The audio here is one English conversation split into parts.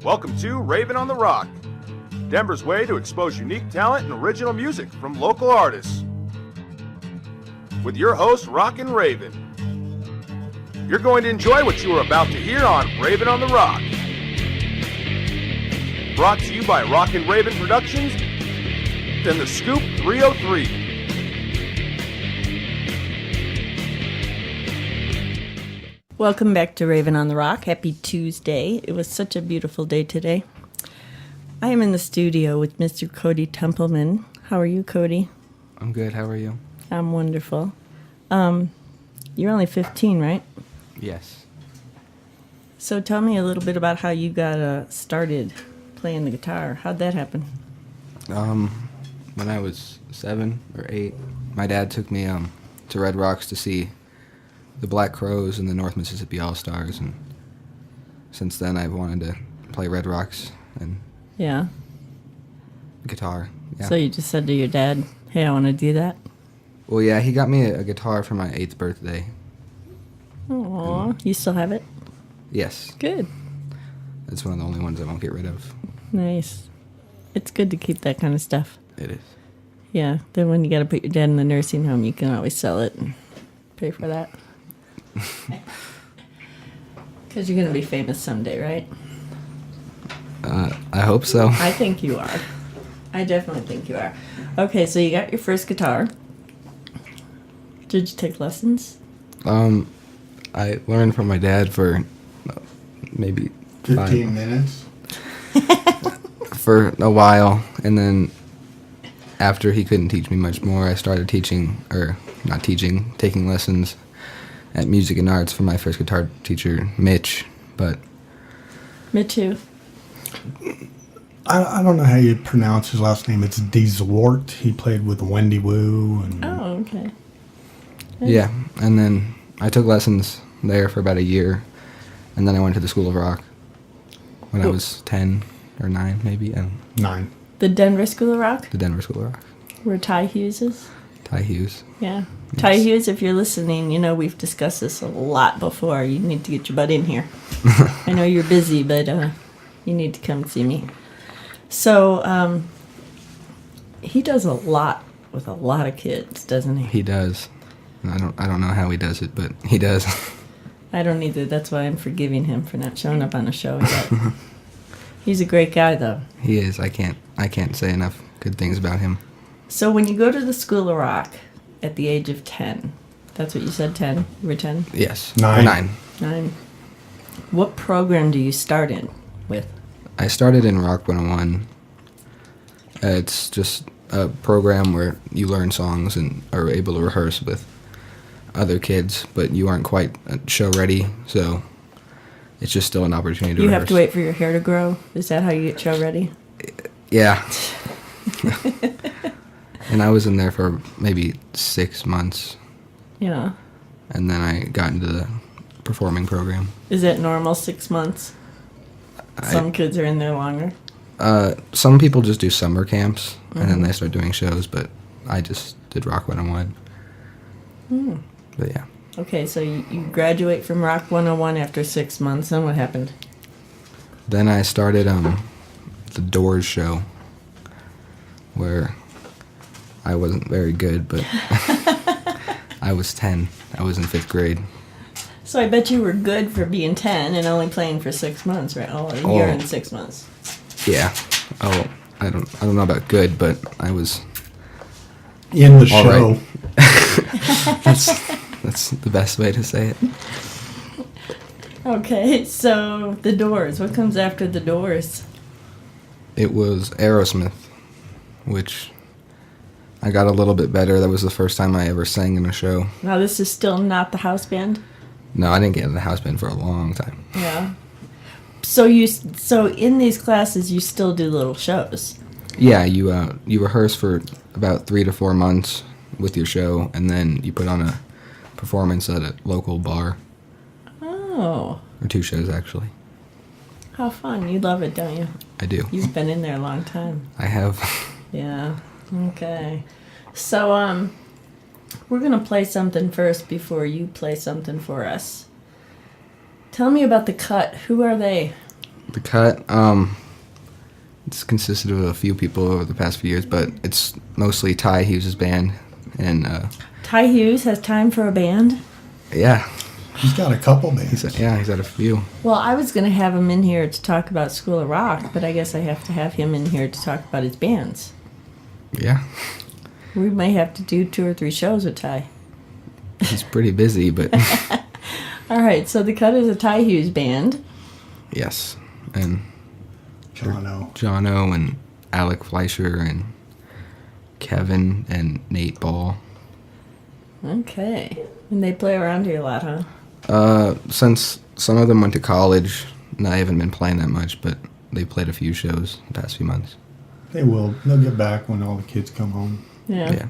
Welcome to Raven on the Rock, Denver's way to expose unique talent and original music from local artists. With your host, Rockin' Raven. You're going to enjoy what you are about to hear on Raven on the Rock. Brought to you by Rockin' Raven Productions and the Scoop 303. Welcome back to Raven on the Rock. Happy Tuesday. It was such a beautiful day today. I am in the studio with Mr. Cody Templeman. How are you, Cody? I'm good. How are you? I'm wonderful. You're only 15, right? Yes. So tell me a little bit about how you got started playing the guitar. How'd that happen? When I was 7 or 8, my dad took me to Red Rocks to see the Black Crowes and the North Mississippi All-Stars, and since then I've wanted to play Red Rocks and guitar. Yeah. So you just said to your dad, hey, I want to do that? Well, yeah, he got me a guitar for my 8th birthday. Aw, you still have it? Yes. Good. That's one of the only ones I won't get rid of. Nice. It's good to keep that kind of stuff. It is. Yeah, then when you got to put your dad in the nursing home, you can always sell it and pay for that. Because you're going to be famous someday, right? I hope so. I think you are. I definitely think you are. Okay, so you got your first guitar. Did you take lessons? I learned from my dad for maybe 15 minutes. For a while, and then after he couldn't teach me much more, I started taking lessons at Music and Arts from my first guitar teacher, Mitch. But Me too. I don't know how you pronounce his last name. It's Dezwart. He played with Wendy Wu. And Oh, okay. yeah, and then I took lessons there for about a year, and then I went to the School of Rock when I was 10 or 9, maybe. I don't know. 9. The Denver School of Rock? The Denver School of Rock. Where Ty Hughes is? Ty Hughes. Yeah. Yes. Ty Hughes, if you're listening, you know we've discussed this a lot before. You need to get your butt in here. I know you're busy, but you need to come see me. So, he does a lot with a lot of kids, doesn't he? He does. And I don't know how he does it, but he does. I don't either. That's why I'm forgiving him for not showing up on a show yet. He's a great guy, though. He is. I can't say enough good things about him. So when you go to the School of Rock at the age of 10, that's what you said, 10? You were 10? Yes. 9. 9. What program do you start in with? I started in Rock 101. It's just a program where you learn songs and are able to rehearse with other kids, but you aren't quite show ready, so it's just still an opportunity to You rehearse. have to wait for your hair to grow? Is that how you get show ready? Yeah. And I was in there for maybe 6 months, Yeah. and then I got into the performing program. Is that normal, 6 months? Some kids are in there longer. Some people just do summer camps, and then they start doing shows, but I just did Rock 101. But yeah. Okay, so you graduate from Rock 101 after 6 months, and what happened? Then I started the Doors show, where I wasn't very good, but I was 10. I was in 5th grade. So I bet you were good for being 10 and only playing for 6 months, right? Oh, a year and 6 months. Yeah. Oh, I don't know about good, but I was In the all show. right. That's the best way to say it. Okay, so the Doors. What comes after the Doors? It was Aerosmith, which I got a little bit better. That was the first time I ever sang in a show. Now this is still not the house band? No, I didn't get in the house band for a long time. Yeah. So in these classes you still do little shows? Yeah, you rehearse for about 3 to 4 months with your show, and then you put on a performance at a local bar. Oh. Or 2 shows, actually. How fun. You love it, don't you? I do. You've been in there a long time. I have. Yeah. Okay. So, we're going to play something first before you play something for us. Tell me about The Cut. Who are they? The Cut, it's consisted of a few people over the past few years, but it's mostly Ty Hughes' band. And Ty Hughes has time for a band? yeah, He's got a couple bands. he's had a few. Well, I was going to have him in here to talk about School of Rock, but I guess I have to have him in here to talk about his bands. Yeah, We may have to do 2 or 3 shows with Ty. he's pretty busy, but All right, so The Cut is a Ty Hughes band. yes. And Jono. and Alec Fleischer and Kevin and Nate Ball. Okay. And they play around here a lot, huh? Since some of them went to college, and I haven't been playing that much, but they played a few shows the past few months. They will. They'll get back when all the kids come home. Yeah.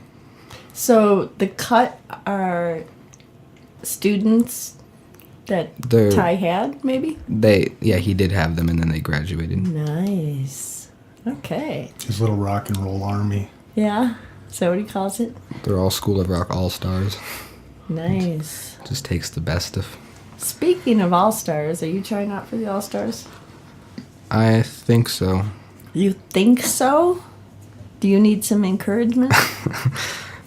So The Cut are students that They're- Ty had, maybe? He did have them, and then they graduated. Nice. Okay. His little rock and roll army. Yeah? Is that what he calls it? They're all School of Rock All-Stars. Nice. Just takes the best of. Speaking of All-Stars, are you trying out for the All-Stars? I think so. You think so? Do you need some encouragement?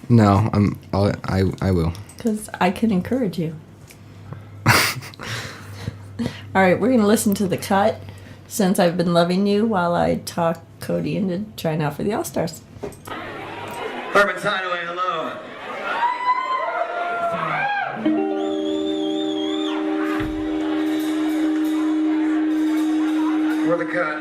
No, I will. Because I can encourage you. All right, we're going to listen to The Cut, Since I've Been Loving You, while I talk Cody into trying out for the All-Stars. Herman's Hideaway, hello. We're The Cut.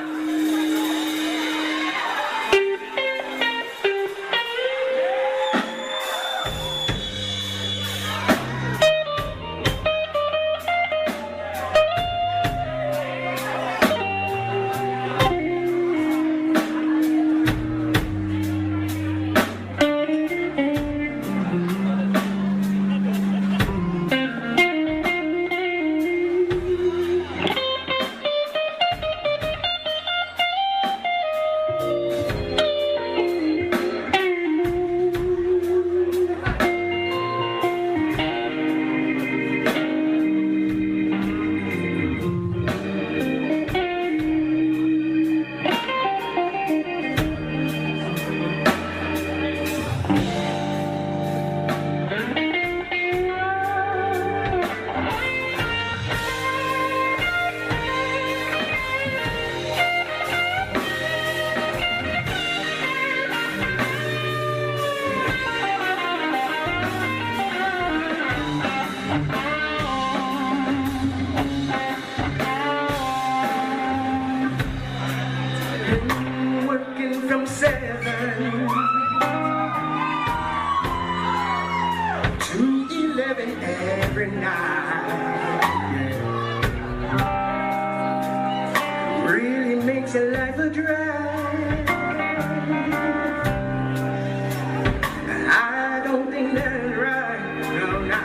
Working from 7 to 11 every night. Really makes your life a drag. I don't think that's right. No, no.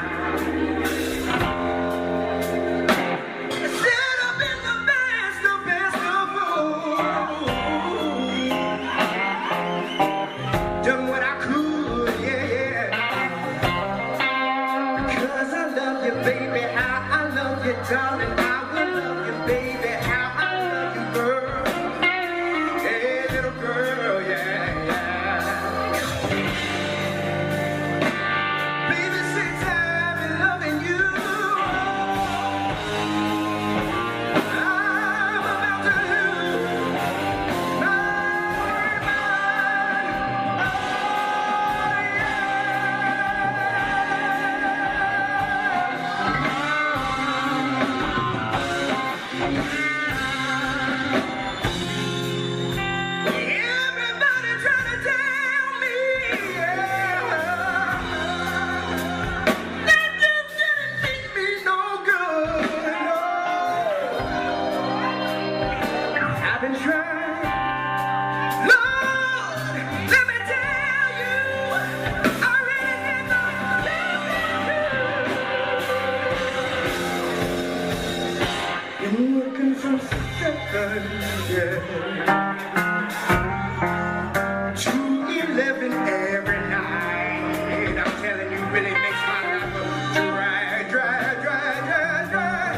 Instead of being the best of all, done what I could, yeah. Because I love you, baby, how I love you, darling. I will love you, baby, how I love you, girl. Hey, little girl, yeah, yeah. Baby, since I've been loving you, I'm about to lose my everybody trying to tell me, that just didn't make me no good. No. I've been trying. Lord, let me tell you, I really did not love you. Been working from 7, yeah, to 11 every night. I'm telling you, really makes my life dry, dry, dry, dry, dry, dry.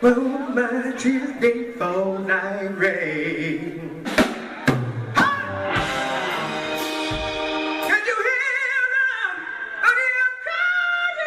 Oh, my Tuesday fall night rain. Can you hear them? I am crying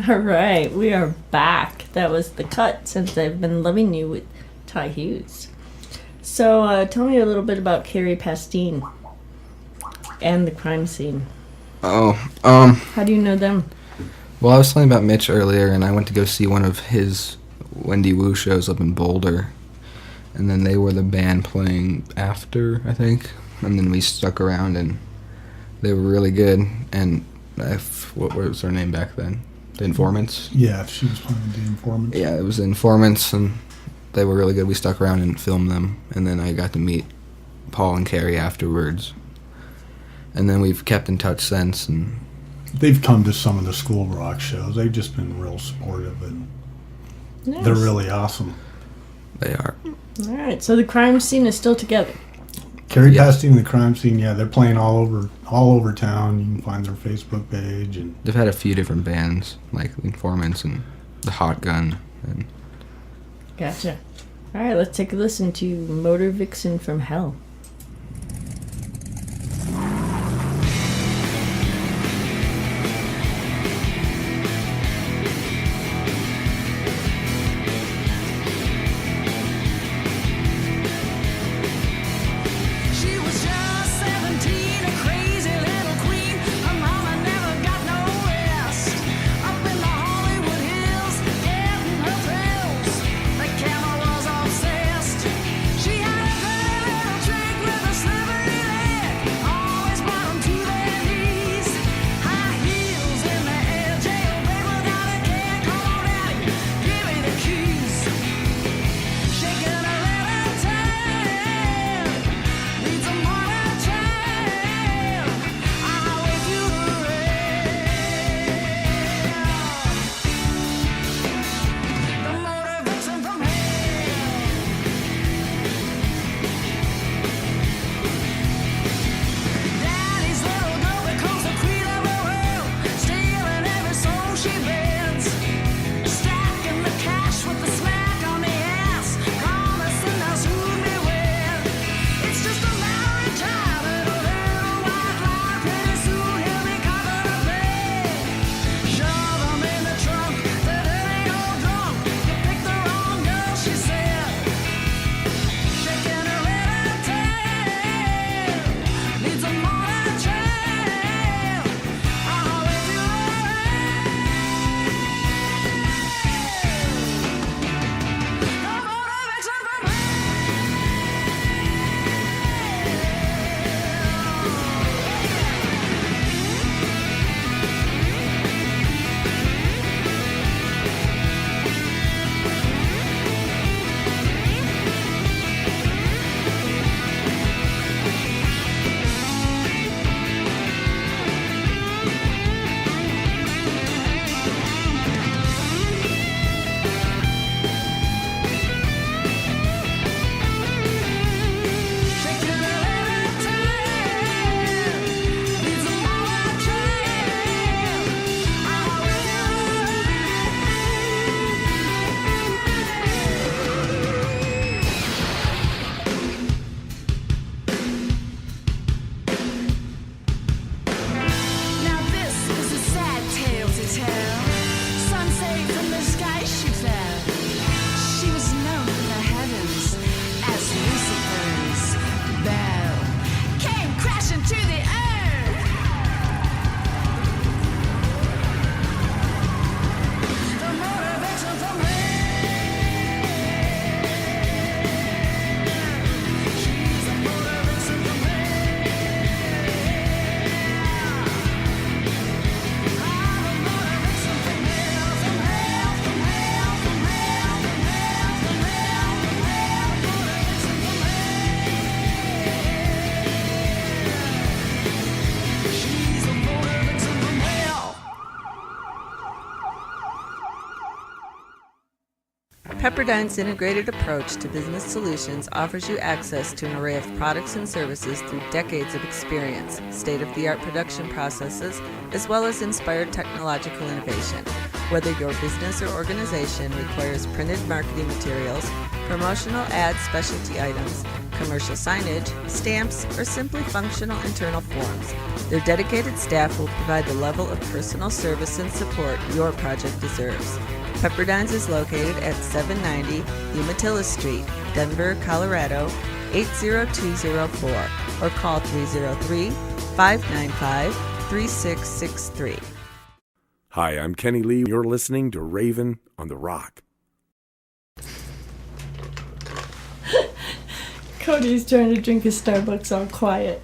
All right, we are back. That was The Cut, Since I've Been Loving You with Ty Hughes. So, tell me a little bit about Carrie Pastine and the crime scene. How do you know them? Well, I was telling about Mitch earlier, and I went to go see one of his Wendy Wu shows up in Boulder. And then they were the band playing after, I think. And then we stuck around, and they were really good. And what was their name back then? The Informants? Yeah, she was playing the Informants. Yeah, it was the Informants, and they were really good. We stuck around and filmed them. And then I got to meet Paul and Carrie afterwards. And then we've kept in touch since, and They've come to some of the School Rock shows. They've just been real supportive, and Nice. they're really awesome. they are. All right, so the crime scene is still together. Carrie Yeah. Pastine and the Crime Scene, yeah, they're playing all over town. You can find their Facebook page, and They've had a few different bands, like the Informants and the Hot Gun. And Gotcha. All right, let's take a listen to Motor Vixen from Hell. She was just 17, a crazy little queen. Her mama never got no rest. Up in the Hollywood Hills, getting her thrills. The camera was obsessed. She had a pretty little Pepperdine's integrated approach to business solutions offers you access to an array of products and services through decades of experience, state-of-the-art production processes, as well as inspired technological innovation. Whether your business or organization requires printed marketing materials, promotional ads, specialty items, commercial signage, stamps, or simply functional internal forms, their dedicated staff will provide the level of personal service and support your project deserves. Pepperdine's is located at 790 Umatilla Street, Denver, Colorado, 80204, or call 303-595-3663. Hi, I'm Kenny Lee. You're listening to Raven on the Rock. Cody's trying to drink his Starbucks all quiet.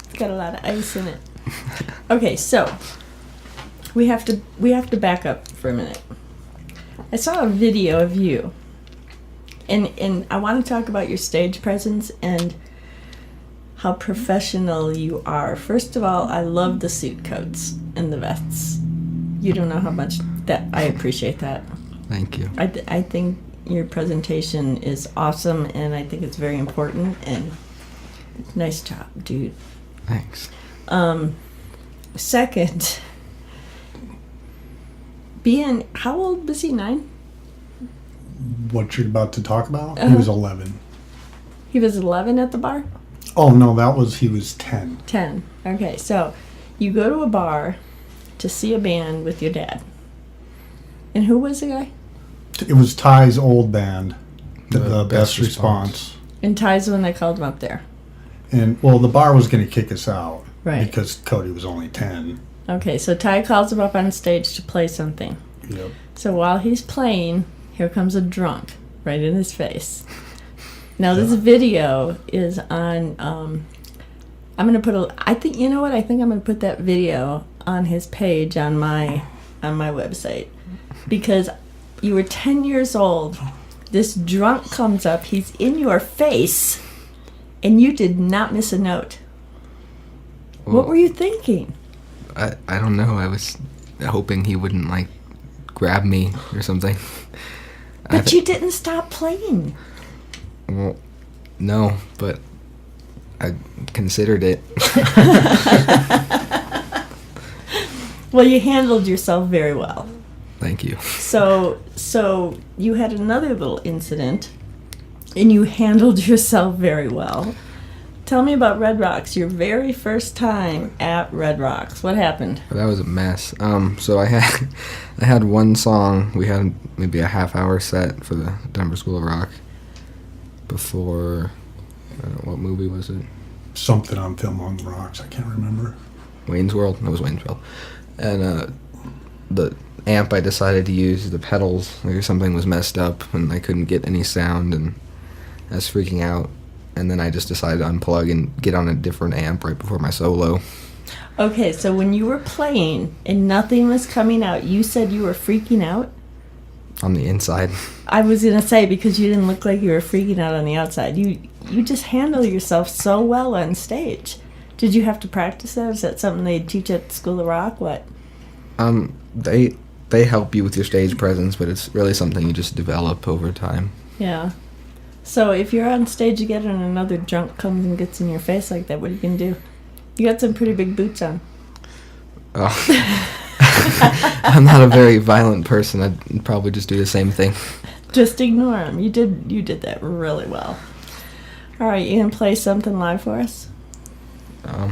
It's got a lot of ice in it. Okay, so we have to back up for a minute. I saw a video of you, and I want to talk about your stage presence and how professional you are. First of all, I love the suit coats and the vests. You don't know how much that I appreciate that. Thank you. I think your presentation is awesome, and I think it's very important, and nice job, dude. Thanks. Second, how old was he? 9? What you're about to talk about? Uh-huh. He was 11. He was 11 at the bar? Oh, no, he was 10. 10. Okay, so you go to a bar to see a band with your dad. And who was the guy? It was Ty's old band, the Best Best Response. And Ty's the one that called him up there. And, well, the bar was going to kick us out. Right. Because Cody was only 10. Okay, so Ty calls him up on stage to play something. Yep. So while he's playing, here comes a drunk right in his face. Now this video is on. I'm gonna put I think I'm gonna put that video on his page on my website, because you were 10 years old. This drunk comes up. He's in your face, and you did not miss a note. Well, what were you thinking? I don't know. I was hoping he wouldn't, like, grab me or something. But you didn't stop playing. Well, no, but I considered it. Well, you handled yourself very well. Thank you. So you had another little incident, and you handled yourself very well. Tell me about Red Rocks, your very first time at Red Rocks. What happened? That was a mess. So I had one song. We had maybe a half-hour set for the Denver School of Rock before, I don't know, what movie was it? Something on Film on the Rocks. I can't remember. Wayne's World? That was Wayne's World. And the amp I decided to use, the pedals, like something was messed up and I couldn't get any sound, and I was freaking out. And then I just decided to unplug and get on a different amp right before my solo. Okay, so when you were playing and nothing was coming out, you said you were freaking out? On the inside. I was going to say, because you didn't look like you were freaking out on the outside. You just handle yourself so well on stage. Did you have to practice that? Is that something they teach at School of Rock? What? They help you with your stage presence, but it's really something you just develop over time. Yeah. So if you're on stage again and another drunk comes and gets in your face like that, what are you going to do? You got some pretty big boots on. Oh. I'm not a very violent person. I'd probably just do the same thing. Just ignore him. You did that really well. All right, you going to play something live for us? I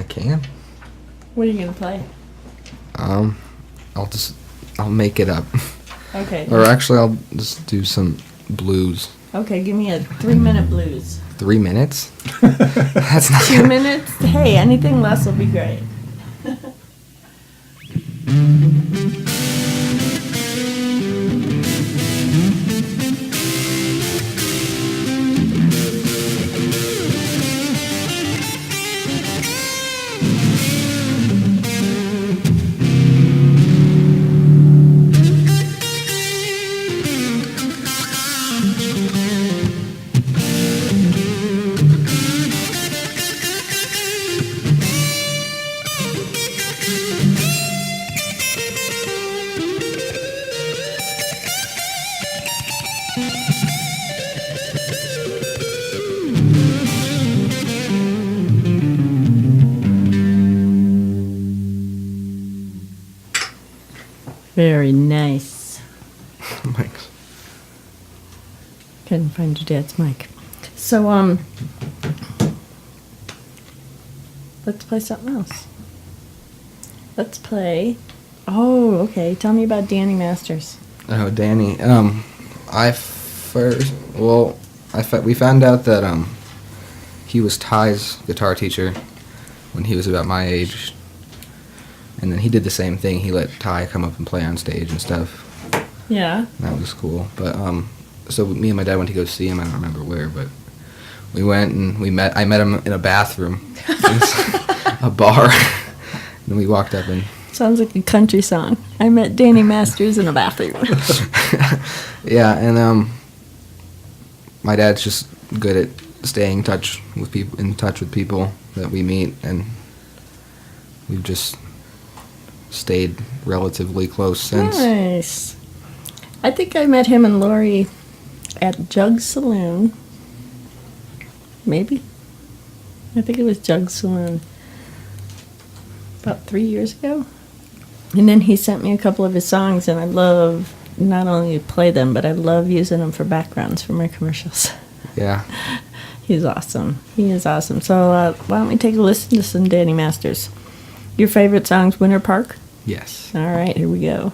can. What are you going to play? I'll make it up. Okay. Or actually, I'll just do some blues. Okay, give me a 3-minute blues. 3 minutes? That's not 2 minutes? Hey, anything less will be great. Very nice. Thanks. Couldn't find your dad's mic. So, let's play something else. Let's play. Oh, okay. Tell me about Danny Masters. Oh, Danny. We found out that he was Ty's guitar teacher when he was about my age, and then he did the same thing. He let Ty come up and play on stage and stuff. Yeah. That was cool. But so me and my dad went to go see him. I don't remember where, but we went and I met him in a bathroom, a bar, and we walked up and. Sounds like a country song. I met Danny Masters in a bathroom. Yeah, and my dad's just good at staying in touch with people that we meet, and we've just stayed relatively close since. Nice. I think I met him and Lori at Jug Saloon. Maybe. I think it was Jug Saloon. About 3 years ago. And then he sent me a couple of his songs, and I love not only to play them, but I love using them for backgrounds for my commercials. Yeah. He's awesome. He is awesome. So why don't we take a listen to some Danny Masters? Your favorite song's Winter Park? Yes. All right, here we go.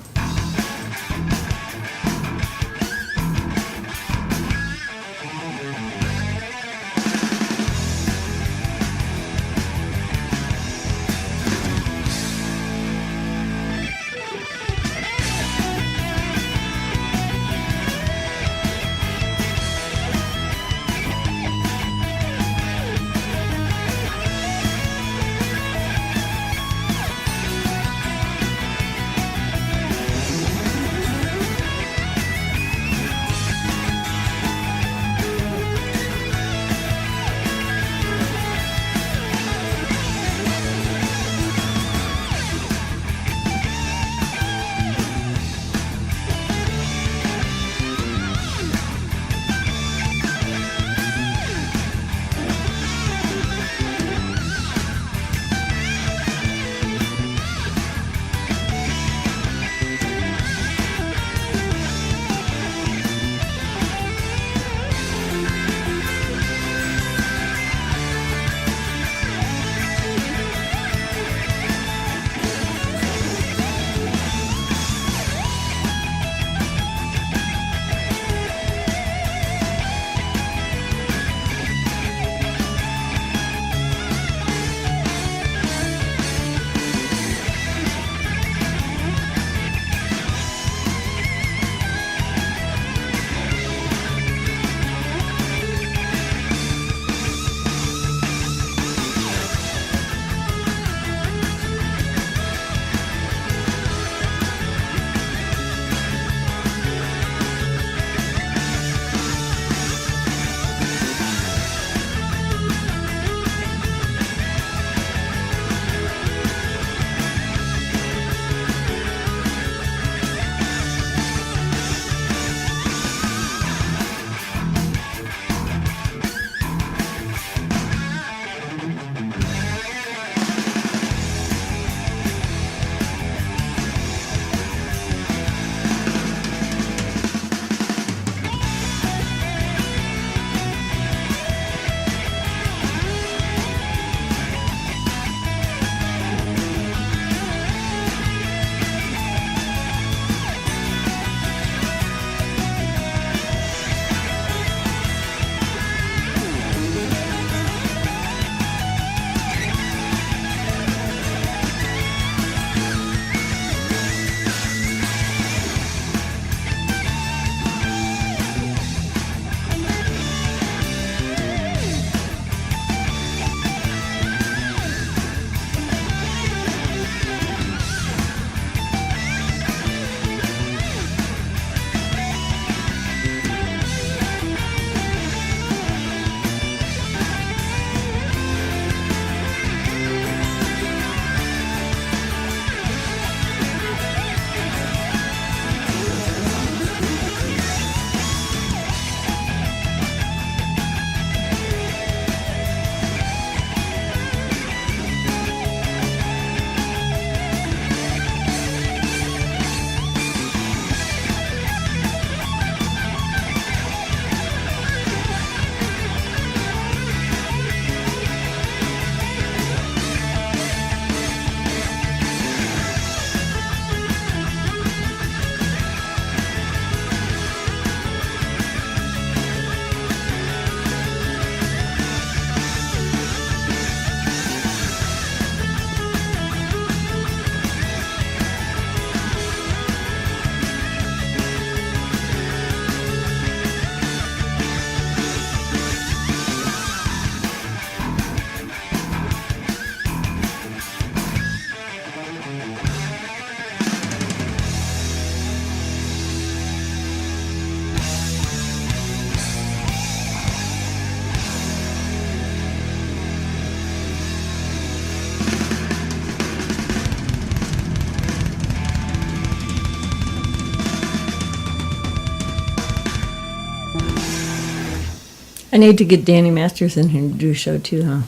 I need to get Danny Masters in here to do a show too, huh?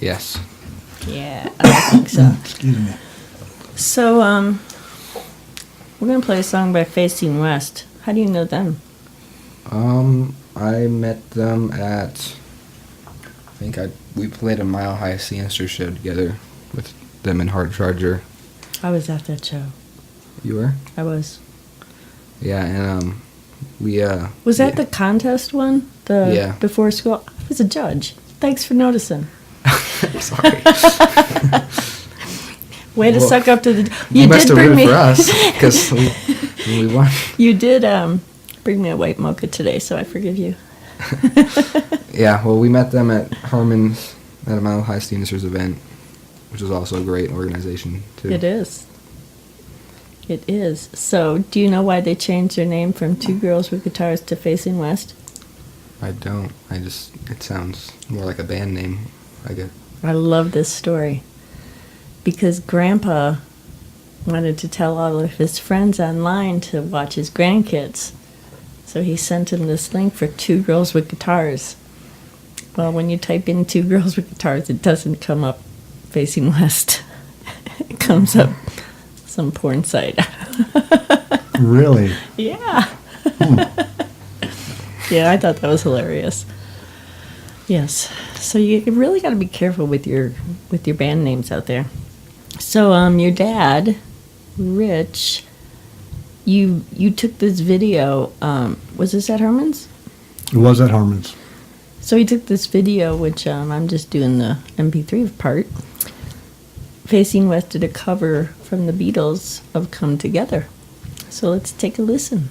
Yes. Yeah, I think so. Excuse me. So, we're gonna play a song by Facing West. How do you know them? I met them at, we played a Mile High Sinister show together with them and Hard Charger. I was at that show. You were? I was. Yeah, and we Was that the contest one? Yeah. Before school? I was a judge. Thanks for noticing. Sorry. Way to Well, suck up to the. You must have bring rooted me for us because we won. You did bring me a white mocha today, so I forgive you. Yeah, well, we met them at Harmon's at a Mile High Steamsters event, which is also a great organization too. It is. It is. So, do you know why they changed their name from Two Girls with Guitars to Facing West? I don't. It sounds more like a band name. I guess. I love this story because Grandpa wanted to tell all of his friends online to watch his grandkids. So he sent him this link for Two Girls with Guitars. Well, when you type in Two Girls with Guitars, it doesn't come up Facing West. It comes up some porn site. Really? Yeah. Yeah, I thought that was hilarious. Yes. So you really got to be careful with your band names out there. So your dad, Rich, you took this video. Was this at Herman's? It was at Harmon's. So he took this video, which I'm just doing the MP3 part. Facing West did a cover from the Beatles of "Come Together." So let's take a listen.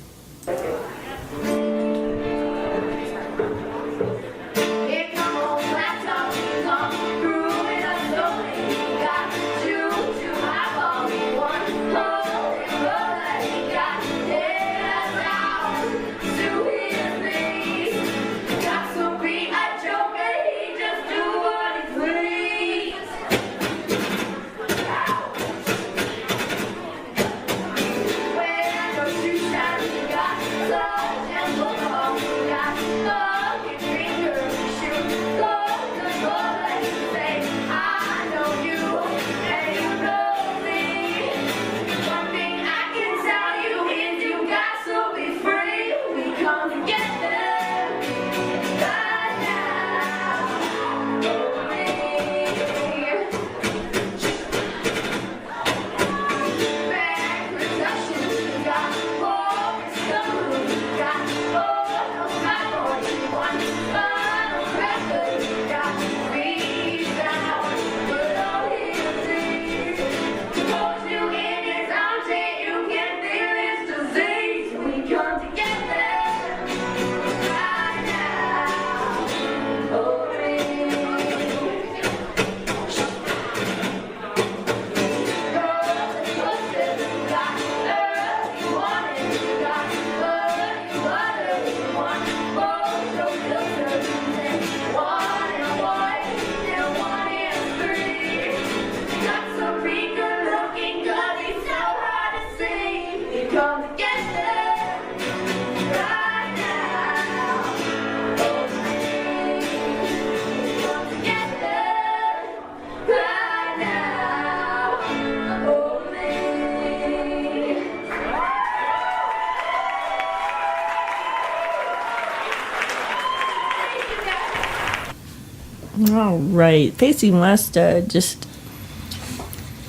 All right. Facing West just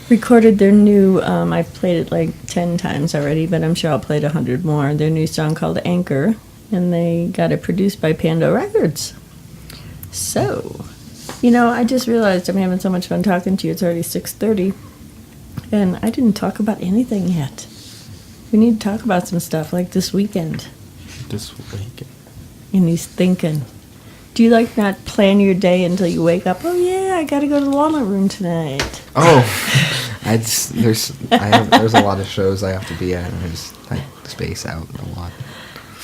recorded their new, I've played it like 10 times already, but I'm sure I'll play it 100 more. Their new song called Anchor, and they got it produced by Pando Records. So, I just realized I'm having so much fun talking to you. It's already 6:30, and I didn't talk about anything yet. We need to talk about some stuff like this weekend. This weekend. And he's thinking. Do you not plan your day until you wake up? Oh yeah, I got to go to the Walnut Room tonight. Oh, there's a lot of shows I have to be at, and I space out a lot.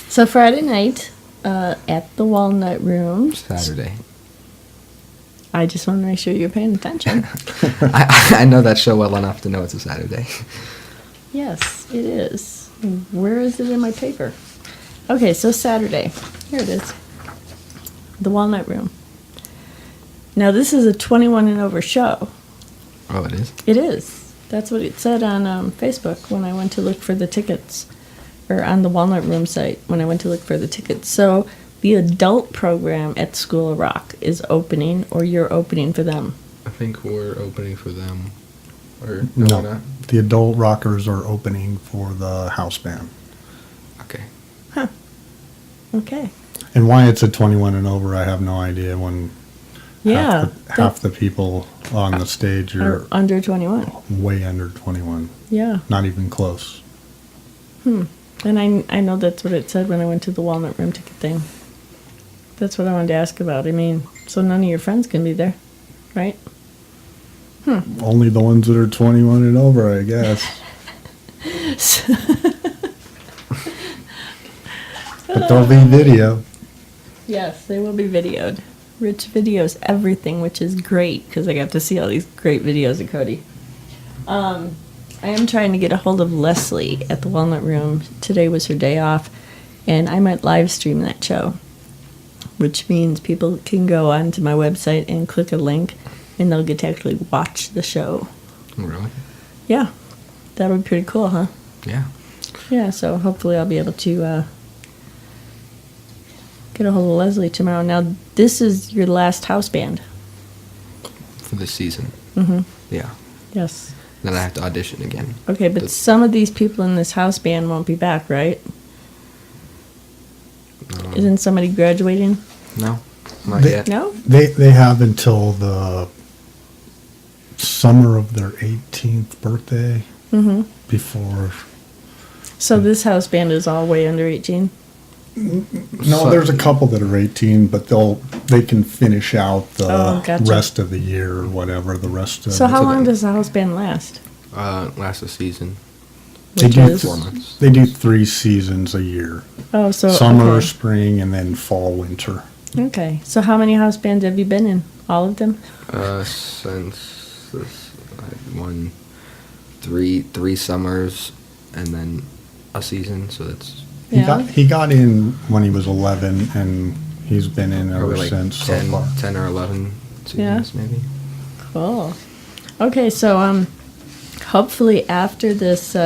So Friday night, at the Walnut Room. Saturday. I just want to make sure you're paying attention. I know that show well enough to know it's a Saturday. Yes, it is. Where is it in my paper? Okay, so Saturday. Here it is. the Walnut Room. Now, this is a 21 and over show. Oh, it is? It is. That's what it said on Facebook when I went to look for the tickets, or on the Walnut Room site when I went to look for the tickets. So the adult program at School of Rock is opening, or you're opening for them. I think we're opening for them. Or No, we're not? the adult rockers are opening for the house band. Okay. Okay. And why it's a 21 and over, I have no idea. When Yeah. half the people on the stage Are are under 21. way under 21, Yeah. not even close. And I know that's what it said when I went to the Walnut Room ticket thing. That's what I wanted to ask about. I mean, so none of your friends can be there, right? Only the ones that are 21 and over, I guess. But there'll be video. Yes, they will be videoed. Rich videos everything, which is great because I got to see all these great videos of Cody. I am trying to get a hold of Leslie at the Walnut Room. Today was her day off, and I might live stream that show, which means people can go onto my website and click a link, and they'll get to actually watch the show. Really? Yeah, that would be pretty cool, huh? Yeah. Yeah, so hopefully I'll be able to get a hold of Leslie tomorrow. Now, this is your last house band. For this season. Mm-hmm. Yeah. Yes. Then I have to audition again. Okay, but some of these people in this house band won't be back, right? Isn't somebody graduating? No, not They- yet. No? They have until the summer of their 18th birthday Mm-hmm. before. So this house band is all way under 18? No, there's a couple that are 18, but they can finish out the Oh, gotcha. rest of the year or whatever. The rest of So how So long then- does the house band last? Last a season. they Which do is- 4 months. They do 3 seasons a year: Oh, so summer, okay. spring, and then fall, winter. Okay. So how many house bands have you been in? All of them? Since this, I won three summers and then a season, so that's He got in when he was 11, and he's been in ever probably like since. so 10, far. 10 or 11 Yeah. seasons, maybe. Cool. Okay, so hopefully after this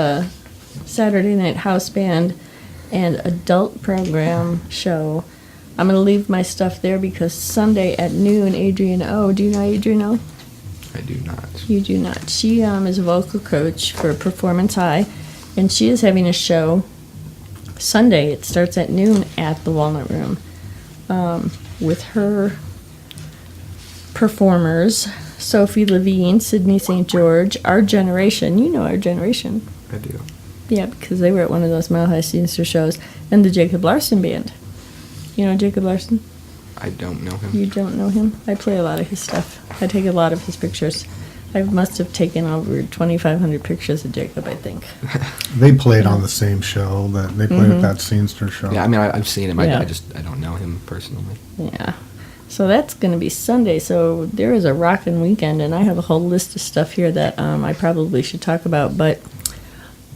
Saturday night house band and adult program show, I'm gonna leave my stuff there because Sunday at noon, Adrian O. Do you know Adrian O? I do not. You do not. She is a vocal coach for Performance High, and she is having a show Sunday. It starts at noon at the Walnut Room with her performers, Sophie Levine, Sydney St. George, Our Generation. You know Our Generation. I do. Yeah, because they were at one of those Mile High Sinister shows. And the Jacob Larson Band. You know Jacob Larson? I don't know him. You don't know him? I play a lot of his stuff. I take a lot of his pictures. I must have taken over 2,500 pictures of Jacob, I think. They played on the same show that they played at that Scenester show. Yeah, I mean, I've seen him. Yeah. I don't know him personally. Yeah. So that's going to be Sunday. So there is a rockin' weekend, and I have a whole list of stuff here that I probably should talk about, but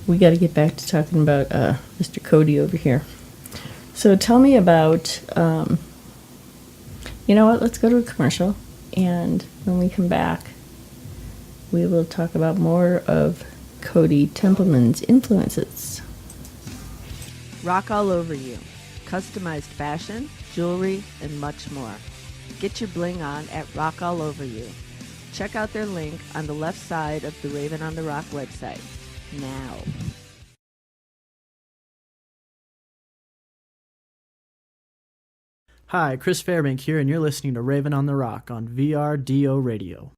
we got to get back to talking about Mr. Cody over here. So tell me about, you know what, let's go to a commercial, and when we come back, we will talk about more of Cody Templeman's influences. Rock all over you. Customized fashion, jewelry, and much more. Get your bling on at Rock All Over You. Check out their link on the left side of the Raven on the Rock website. Now. Hi, Chris Fairbank here, and you're listening to Raven on the Rock on VRDO Radio.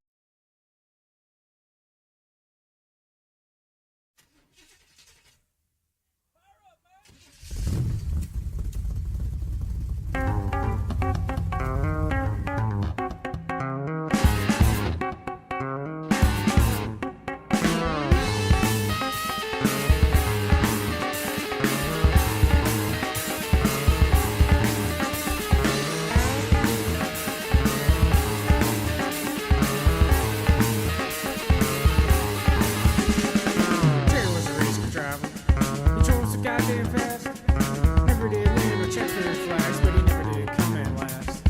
Jerry was a race car driver. He drove so goddamn fast. Never did land or check those flags, but he never did come in last.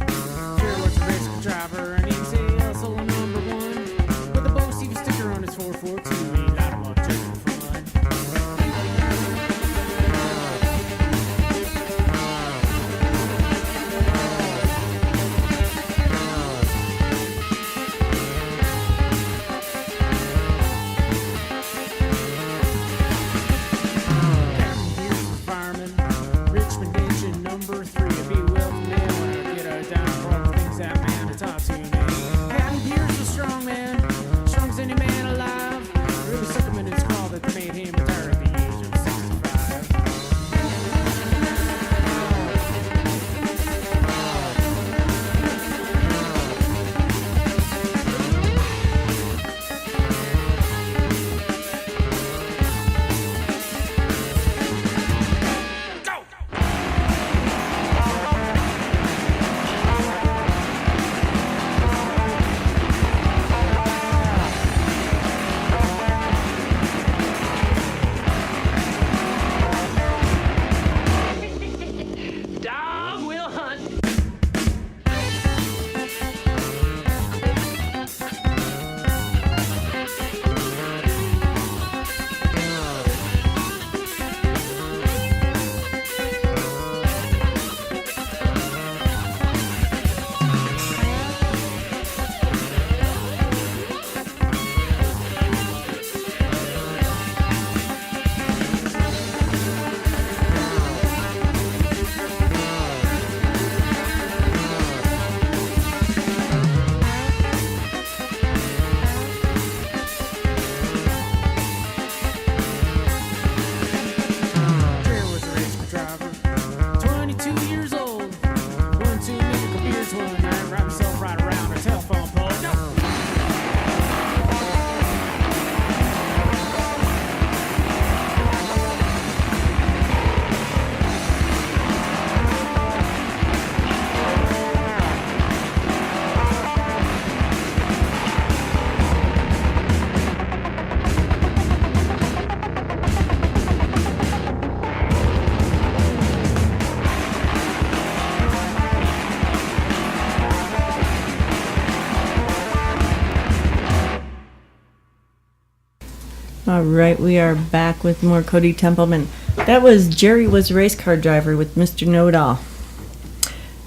All right, we are back with more Cody Templeman. That was Jerry Was a Race Car Driver with Mr. Know-It-All.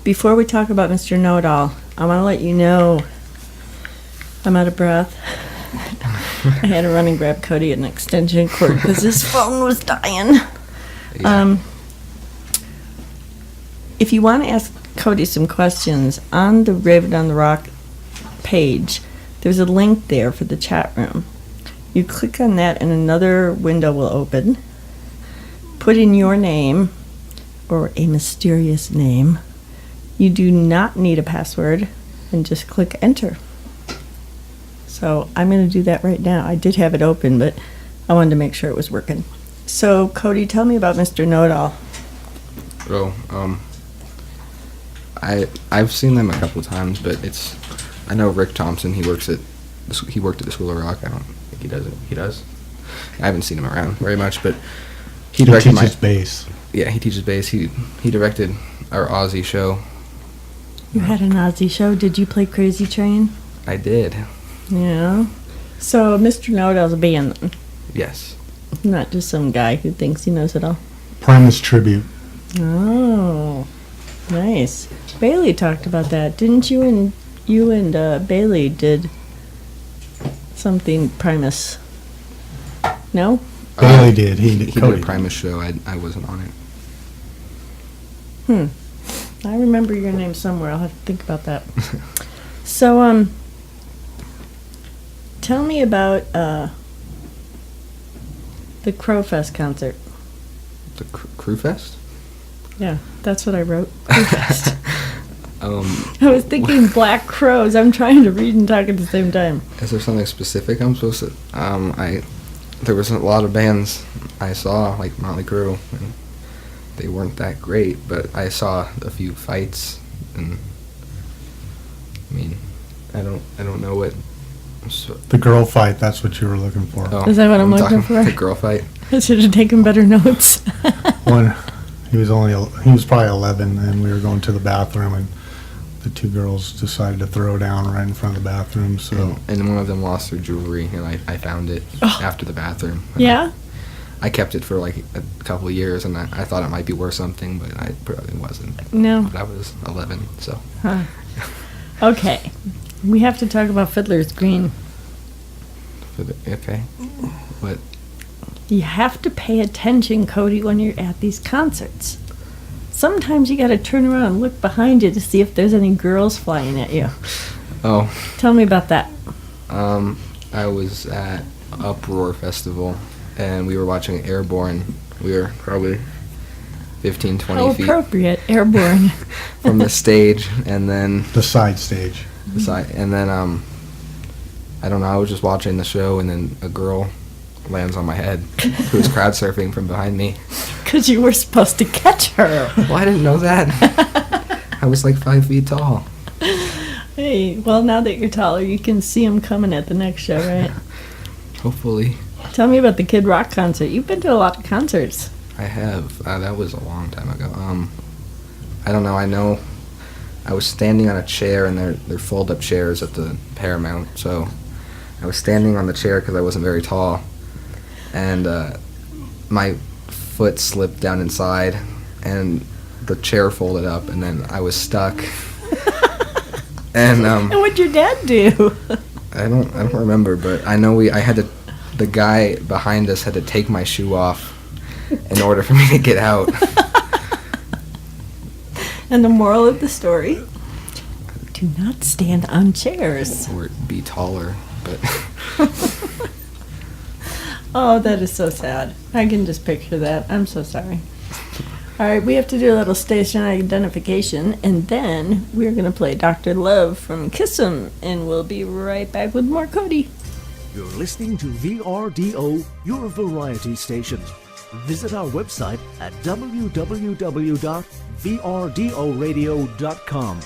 Before we talk about Mr. Know-It-All, I want to let you know I'm out of breath. I had to run and grab Cody an extension cord because his phone was dying. Yeah. If you want to ask Cody some questions, on the Raven on the Rock page, there's a link there for the chat room. You click on that and another window will open. Put in your name or a mysterious name. You do not need a password and just click enter. So I'm going to do that right now. I did have it open, but I wanted to make sure it was working. So Cody, tell me about Mr. Know-It-All. Oh, I've seen them a couple of times, but I know Rick Thompson. He worked at the School of Rock. I don't think he does it. He does. I haven't seen him around very much, but he teaches bass. Yeah, he teaches bass. He directed our Aussie show. You had an Aussie show. Did you play Crazy Train? I did. Yeah. So Mr. Know-It-All's a band then. Yes. Not just some guy who thinks he knows it all. Primus Tribute. Oh, nice. Bailey talked about that. Didn't you and Bailey did something Primus? No? Bailey did. He did a Primus show. I wasn't on it. I remember your name somewhere. I'll have to think about that. So, tell me about the Crowfest concert. The Crewfest? Yeah, that's what I wrote. Crewfest. I was thinking Black Crows. I'm trying to read and talk at the same time. Is there something specific I'm supposed to? There was a lot of bands I saw, like Motley Crue, and they weren't that great, but I saw a few fights, and I mean, I don't know what. The girl fight, that's what you were looking for. Oh, Is that what I'm looking for? The girl fight. I should have taken better notes. He was probably 11, and we were going to the bathroom, and the two girls decided to throw down right in front of the bathroom. So and one of them lost their jewelry, and I found it after the bathroom. Yeah? I kept it for like a couple of years, and I thought it might be worth something, but I probably wasn't. No. But I was 11, so. Huh. Okay. We have to talk about Fiddler's Green. Okay. What? You have to pay attention, Cody, when you're at these concerts. Sometimes you gotta turn around and look behind you to see if there's any girls flying at you. Oh. Tell me about that. I was at Uproar Festival, and we were watching Airborne. We were probably 15, 20 How feet. appropriate, Airborne. From the stage, and then... The side stage. And then, I don't know, I was just watching the show, and then a girl lands on my head who was crowd surfing from behind me. Because you were supposed to catch her. Well, I didn't know that. I was like 5 feet tall. Hey, well, now that you're taller, you can see them coming at the next show, right? Hopefully. Tell me about the Kid Rock concert. You've been to a lot of concerts. I have. That was a long time ago. I don't know. I know I was standing on a chair, and they're fold-up chairs at the Paramount, so I was standing on the chair because I wasn't very tall, and my foot slipped down inside, and the chair folded up, and then I was stuck. And what'd your dad do? I don't remember, but I know the guy behind us had to take my shoe off in order for me to get out. And the moral of the story? Do not stand on chairs. Or be taller, but... Oh, that is so sad. I can just picture that. I'm so sorry. All right, we have to do a little station identification, and then we're going to play Dr. Love from Kiss 'Em, and we'll be right back with more Cody. You're listening to VRDO, your variety station. Visit our website at www.vrdoradio.com.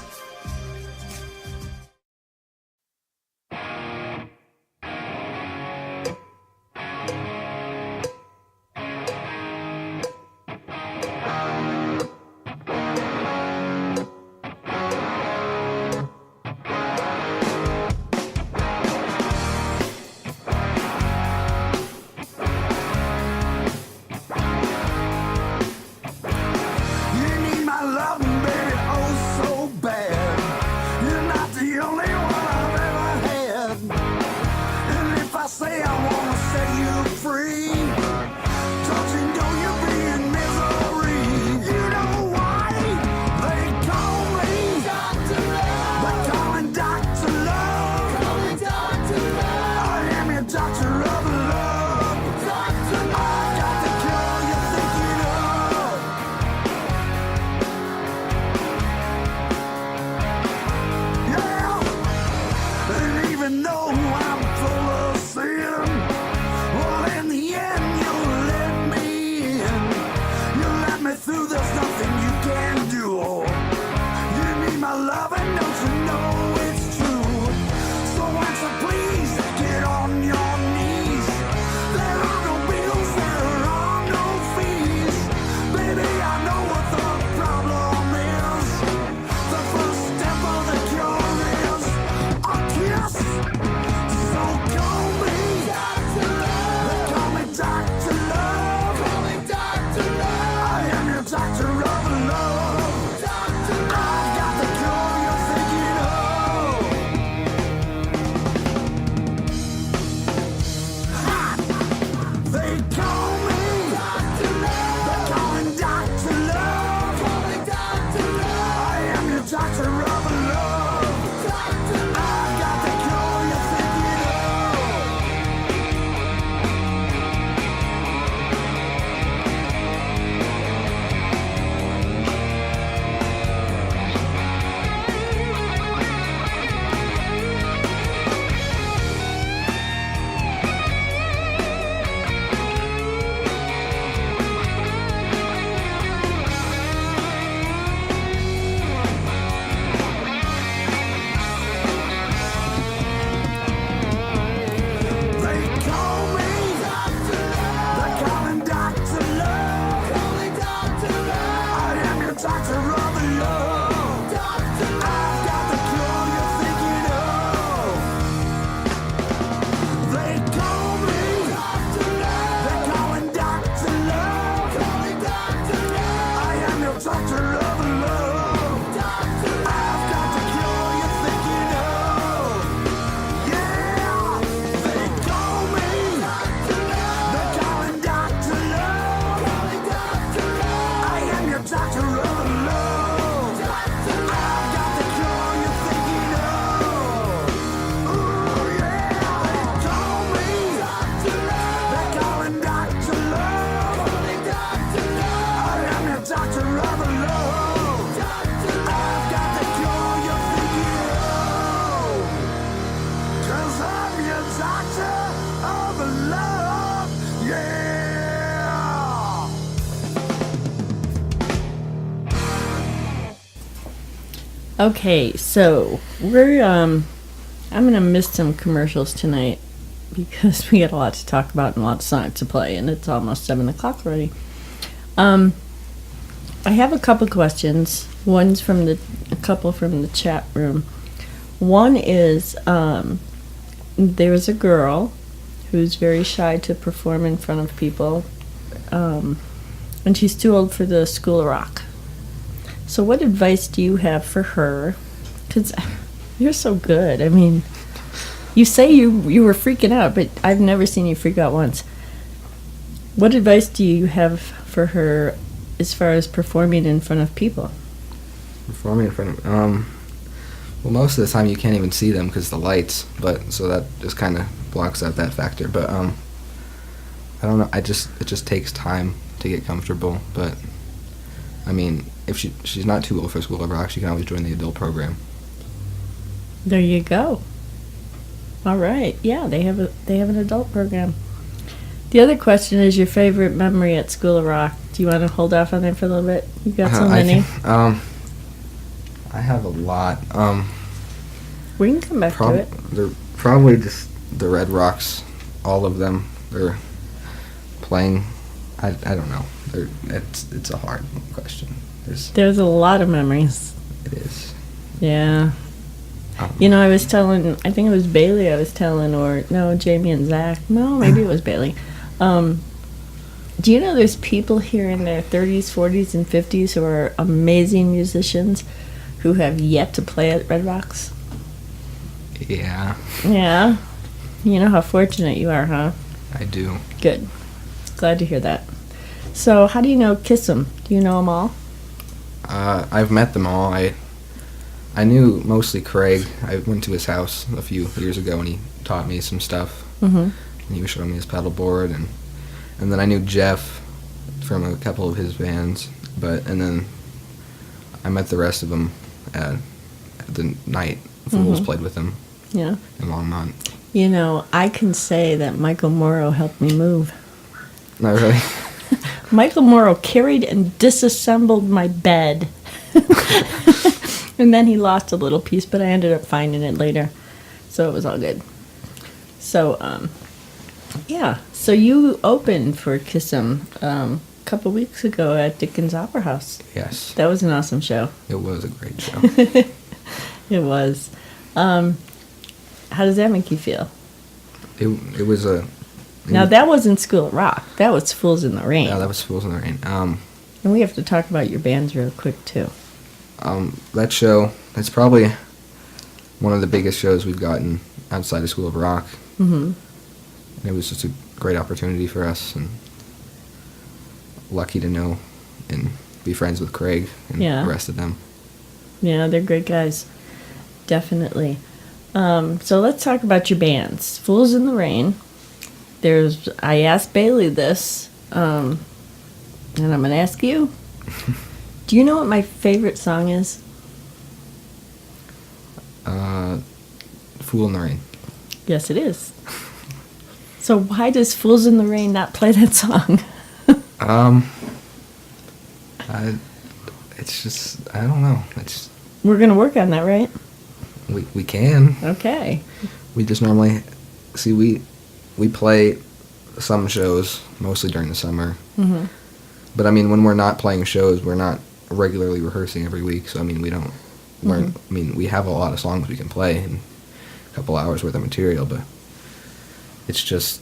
Okay, so we're I'm gonna miss some commercials tonight because we got a lot to talk about and a lot of songs to play, and it's almost 7 o'clock already. I have a couple questions. One's from a couple from the chat room. One is there's a girl who's very shy to perform in front of people, and she's too old for the School of Rock. So what advice do you have for her? Because you're so good. I mean, you say you were freaking out, but I've never seen you freak out once. What advice do you have for her as far as performing in front of people? Performing in front of well, most of the time you can't even see them because the lights, but so that just kind of blocks out that factor. But I don't know. It just takes time to get comfortable. But I mean, if she's not too old for School of Rock, she can always join the adult program. There you go. All right. Yeah, they have an adult program. The other question is your favorite memory at School of Rock. Do you want to hold off on that for a little bit? You got so many. I have a lot. We can come back to it. They're probably just the Red Rocks, all of them. They're playing. I don't know. It's a hard question. There's a lot of memories. It is. Yeah. You know, I was telling, I think it was Bailey or no, Jamie and Zach. No, maybe it was Bailey. Do you know there's people here in their 30s, 40s, and 50s who are amazing musicians who have yet to play at Red Rocks? Yeah. Yeah. You know how fortunate you are, huh? I do. Good. Glad to hear that. So, how do you know Kiss 'Em? Do you know them all? I've met them all. I knew mostly Craig. I went to his house a few years ago and he taught me some stuff. Mm-hmm. And he was showing me his pedal board, and then I knew Jeff from a couple of his bands. And then I met the rest of them at the night Fools played with them. Yeah. In Longmont. You know, I can say that Michael Morrow helped me move. Not really. Michael Morrow carried and disassembled my bed. And then he lost a little piece, but I ended up finding it later. So it was all good. So, yeah. So you opened for Kiss 'Em a couple weeks ago at Dickens Opera House. Yes. That was an awesome show. It was a great show. It was. How does that make you feel? It was a... Now, that wasn't School of Rock. That was Fools in the Rain. Yeah, that was Fools in the Rain. And we have to talk about your bands real quick, too. That show, it's probably one of the biggest shows we've gotten outside of School of Rock. Mm-hmm. And it was just a great opportunity for us, and lucky to know and be friends with Craig and the rest of them. Yeah, they're great guys. Definitely. So let's talk about your bands. Fools in the Rain. I asked Bailey this, and I'm going to ask you. Do you know what my favorite song is? Fool in the Rain. Yes, it is. So why does Fools in the Rain not play that song? It's just, I don't know. We're going to work on that, right? We can. Okay. We just normally, we play some shows, mostly during the summer. Mm-hmm. But I mean, when we're not playing shows, we're not regularly rehearsing every week. So I mean, we don't. I mean, we have a lot of songs we can play and a couple hours worth of material, but it's just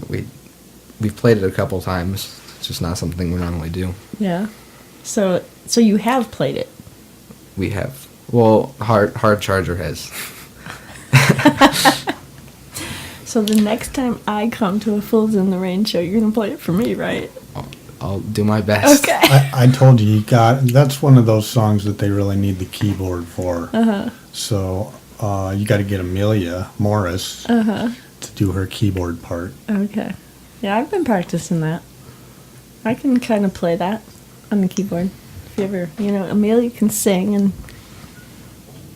we've played it a couple times. It's just not something we normally do. Yeah. So you have played it. We have. Well, Hard Charger has. So the next time I come to a Fools in the Rain show, you're going to play it for me, right? I'll do my best. Okay. I told you, that's one of those songs that they really need the keyboard for. Uh-huh. So you got to get Amelia Morris to do her keyboard part. Okay. Yeah, I've been practicing that. I can kind of play that on the keyboard. If you ever, Amelia can sing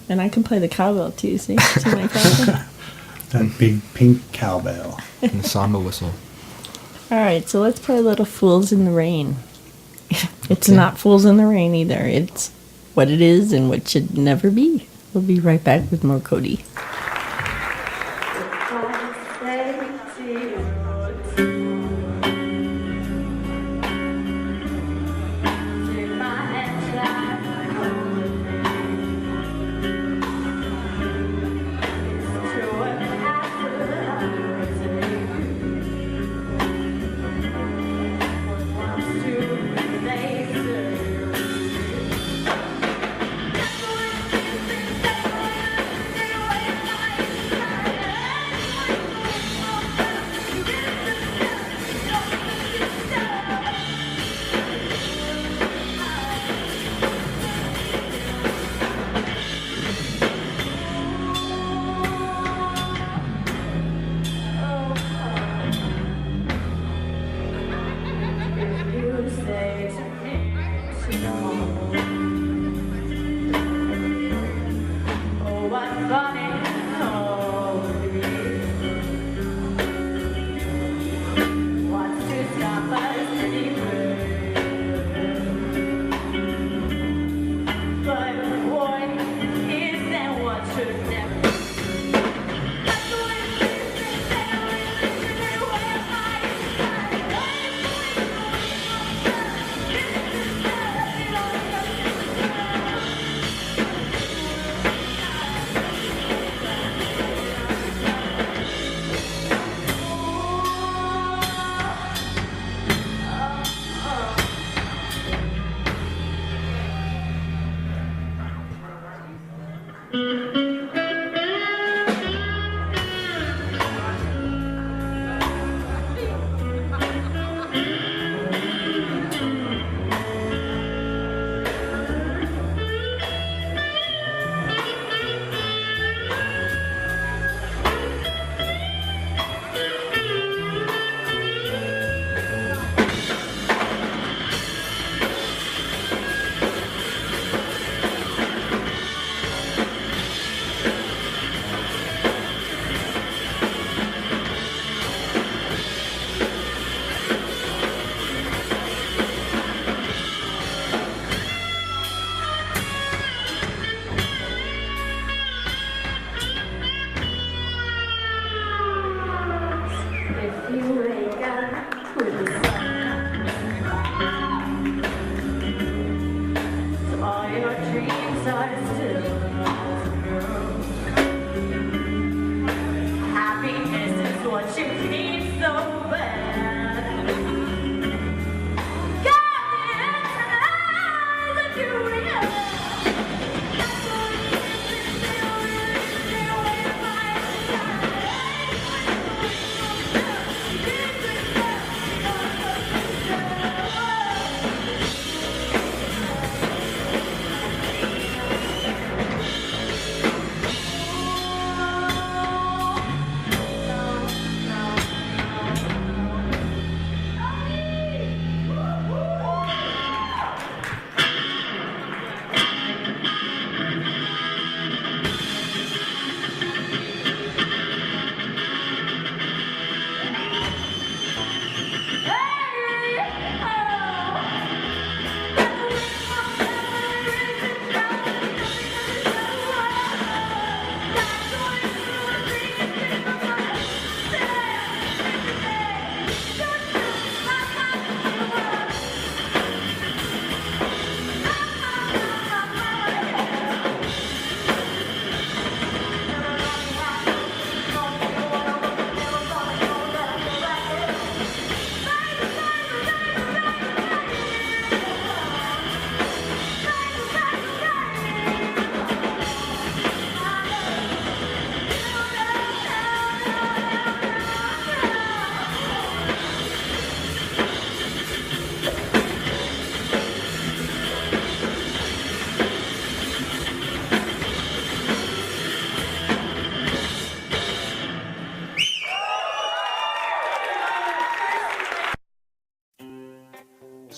and I can play the cowbell too, see my cowbell? That big pink cowbell. And the samba whistle. All right, so let's play a little Fools in the Rain. It's not Fools in the Rain either. It's what it is and what should never be. We'll be right back with more Cody.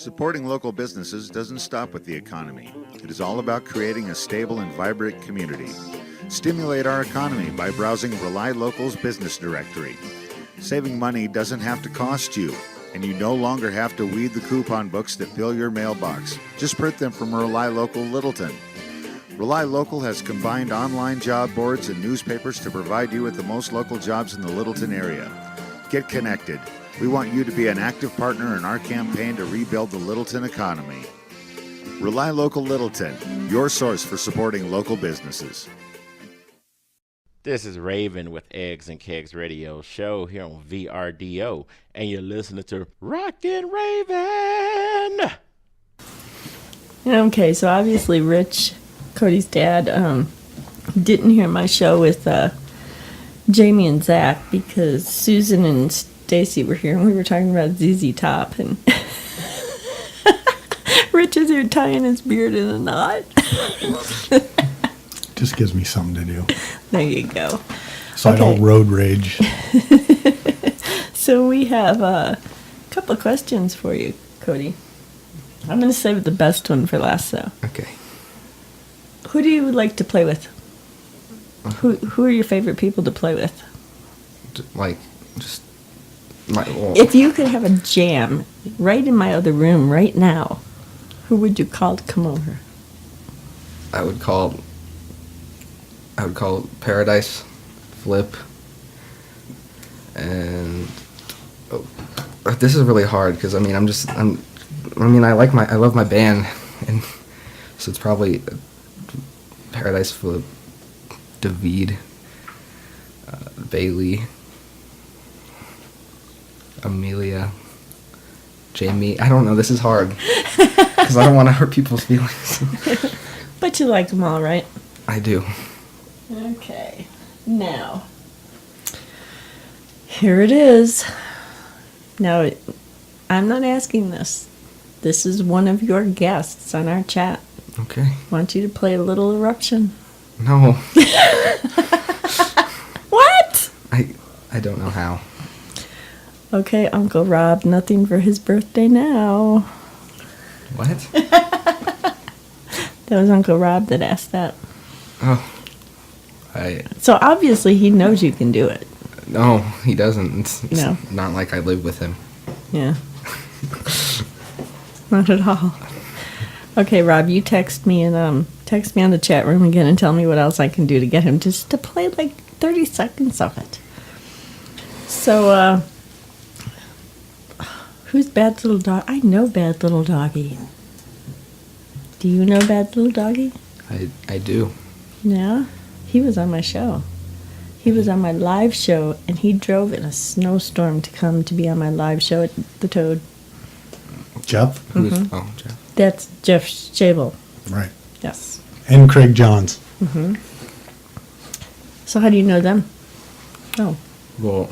Supporting local businesses doesn't stop with the economy. It is all about creating a stable and vibrant community. Stimulate our economy by browsing Rely Local's business directory. Saving money doesn't have to cost you. and you no longer have to weed the coupon books that fill your mailbox. Just print them from Rely Local Littleton. Rely Local has combined online job boards and newspapers to provide you with the most local jobs in the Littleton area. Get connected. We want you to be an active partner in our campaign to rebuild the Littleton economy. Rely Local Littleton, your source for supporting local businesses. This is Raven with Eggs and Kegs Radio Show here on VRDO, and you're listening to Rockin' Raven. Okay, so obviously Rich, Cody's dad, didn't hear my show with Jamie and Zach because Susan and Stacy were here and we were talking about ZZ Top, and Rich is here tying his beard in a knot. Just gives me something to do. There you go. So I don't road rage. So we have a couple of questions for you, Cody. I'm going to save the best one for last, though. Okay. Who do you like to play with? Who are your favorite people to play with? If you could have a jam right in my other room right now, who would you call to come over? I would call Paradise, Flip, and this is really hard because I love my band, and so it's probably Paradise, Flip, David, Bailey, Amelia, Jamie. I don't know. This is hard because I don't want to hurt people's feelings. But you like them all, right? I do. Okay. Now, here it is. Now, I'm not asking this. This is one of your guests on our chat. Okay. I want you to play a little eruption. No. What? I don't know how. Okay, Uncle Rob, nothing for his birthday now. What? That was Uncle Rob that asked that. Oh. So obviously he knows you can do it. No, he doesn't. It's No. not like I live with him. Yeah. Not at all. Okay, Rob, you text me and text me on the chat room again and tell me what else I can do to get him just to play like 30 seconds of it. So, who's Bad Little Dog? I know Bad Little Doggy. Do you know Bad Little Doggy? I do. Yeah? He was on my show. He was on my live show, and he drove in a snowstorm to come to be on my live show at the Toad. Jeff? Oh, Jeff. That's Jeff Schabel. Right. Yes. And Craig Johns. Mm-hmm. So how do you know them? Oh. Well,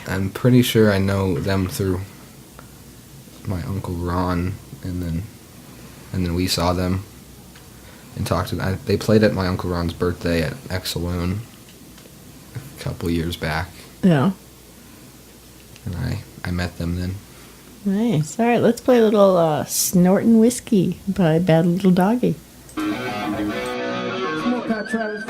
I'm pretty sure I know them through my Uncle Ron, and then we saw them and talked to them. They played at my Uncle Ron's birthday at X-Saloon a couple years back. Yeah. And I met them then. Nice. All right, let's play a little Snortin' Whiskey by Bad Little Doggy. Smoke out, Travis.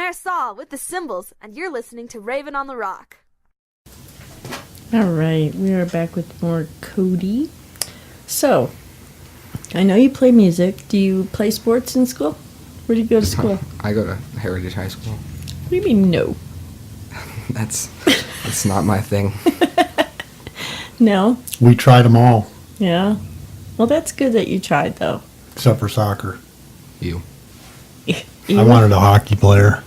there's Saul with the cymbals, and you're listening to Raven on the Rock. All right, we are back with more Cody. So, I know you play music. Do you play sports in school? Where do you go to school? I go to Heritage High School. What do you mean, no? That's not my thing. No? We tried them all, Yeah? Well, that's good that you tried, though. except for soccer. You. I wanted a hockey player.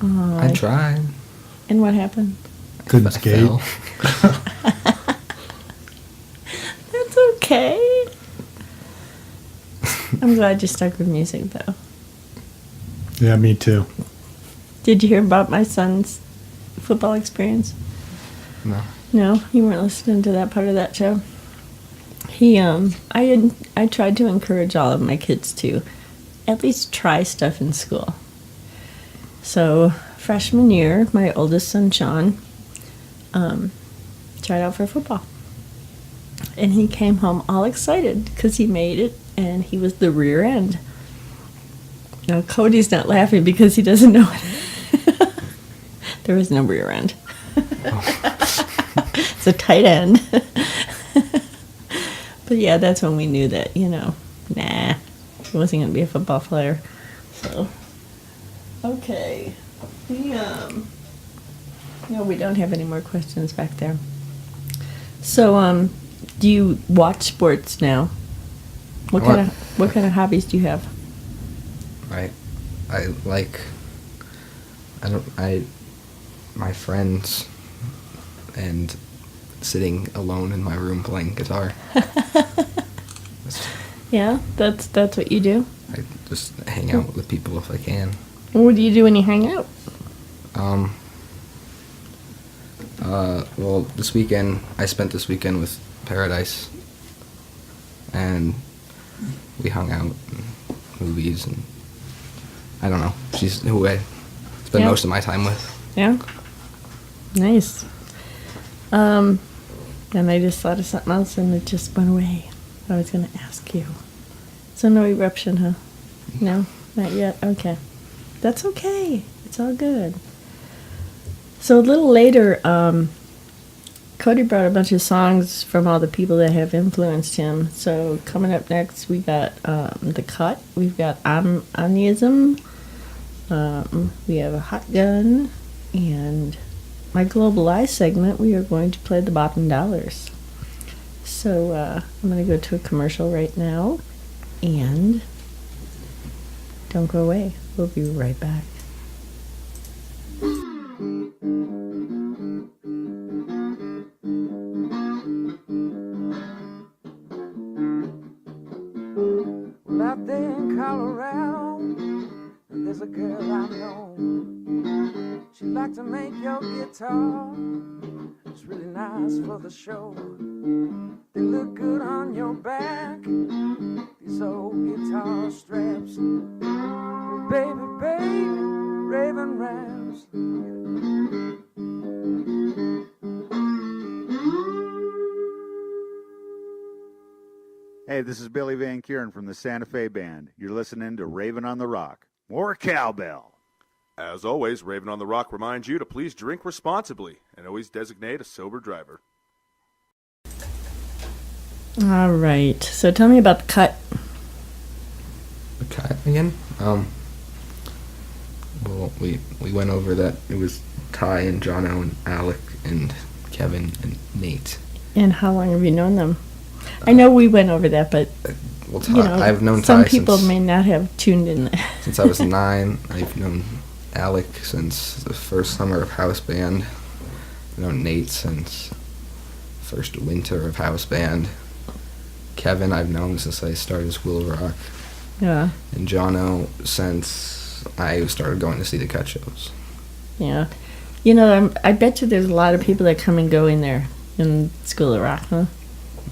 Oh, I tried. And what happened? Couldn't I skate. fell. That's okay. I'm glad you stuck with music, though. Yeah, me too. Did you hear about my son's football experience? No. No, you weren't listening to that part of that show. I tried to encourage all of my kids to at least try stuff in school. So freshman year, my oldest son Sean tried out for football, and he came home all excited because he made it, and he was the rear end. Now Cody's not laughing because he doesn't know it. There was no rear end. It's a tight end. But yeah, that's when we knew that, nah, he wasn't going to be a football player. So, okay. No, we don't have any more questions back there. So, do you watch sports now? What kind of hobbies do you have? My friends and sitting alone in my room playing guitar. Yeah, that's what you do? I just hang out with people if I can. What do you do when you hang out? Well, I spent this weekend with Paradise, and we hung out and movies, and I don't know. She's who I spend most of my time with. Yeah? Nice. And I just thought of something else and it just went away. I was going to ask you. So no eruption, huh? No? Not yet? Okay. That's okay. It's all good. So a little later, Cody brought a bunch of songs from all the people that have influenced him. So coming up next, we got The Cut. We've got Omnism. We have a Hot Gun. And my Global Eye segment, we are going to play the Bottom Dollars. So I'm going to go to a commercial right now. And don't go away. We'll be right back. Well, out there in Colorado, there's a girl I know. She'd like to make your guitar. It's really nice for the show. They look good on your back, these old guitar straps. Baby, baby, Raven raps. Hey, this is Billy Van Kuren from the Santa Fe Band. You're listening to Raven on the Rock. More cowbell. As always, Raven on the Rock reminds you to please drink responsibly and always designate a sober driver. All right. So tell me about The Cut. The Cut again? Well, we went over that. It was Ty and Jono and Alec and Kevin and Nate. And how long have you known them? I know we went over that, but Well, Ty, I've known some Ty people since, may not have tuned in. since I was 9. I've known Alec since the first summer of house band. I've known Nate since first winter of house band. Kevin I've known since I started School of Rock. Yeah. And Jono since I started going to see the Cut shows. Yeah. I bet you there's a lot of people that come and go in there in School of Rock, huh?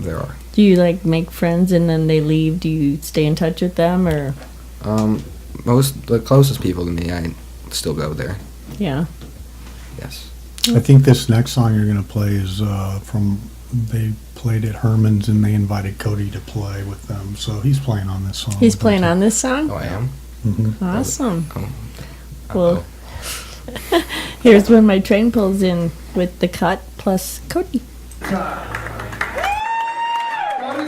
There are. Do you make friends and then they leave? Do you stay in touch with them or? The closest people to me, I still go there. Yeah. Yes. I think this next song you're going to play is they played at Herman's and they invited Cody to play with them. So he's playing on this song. He's playing on this song? Oh, I am? Mm-hmm. Awesome. Well, here's when my train pulls in with the cut plus Cody. Cody's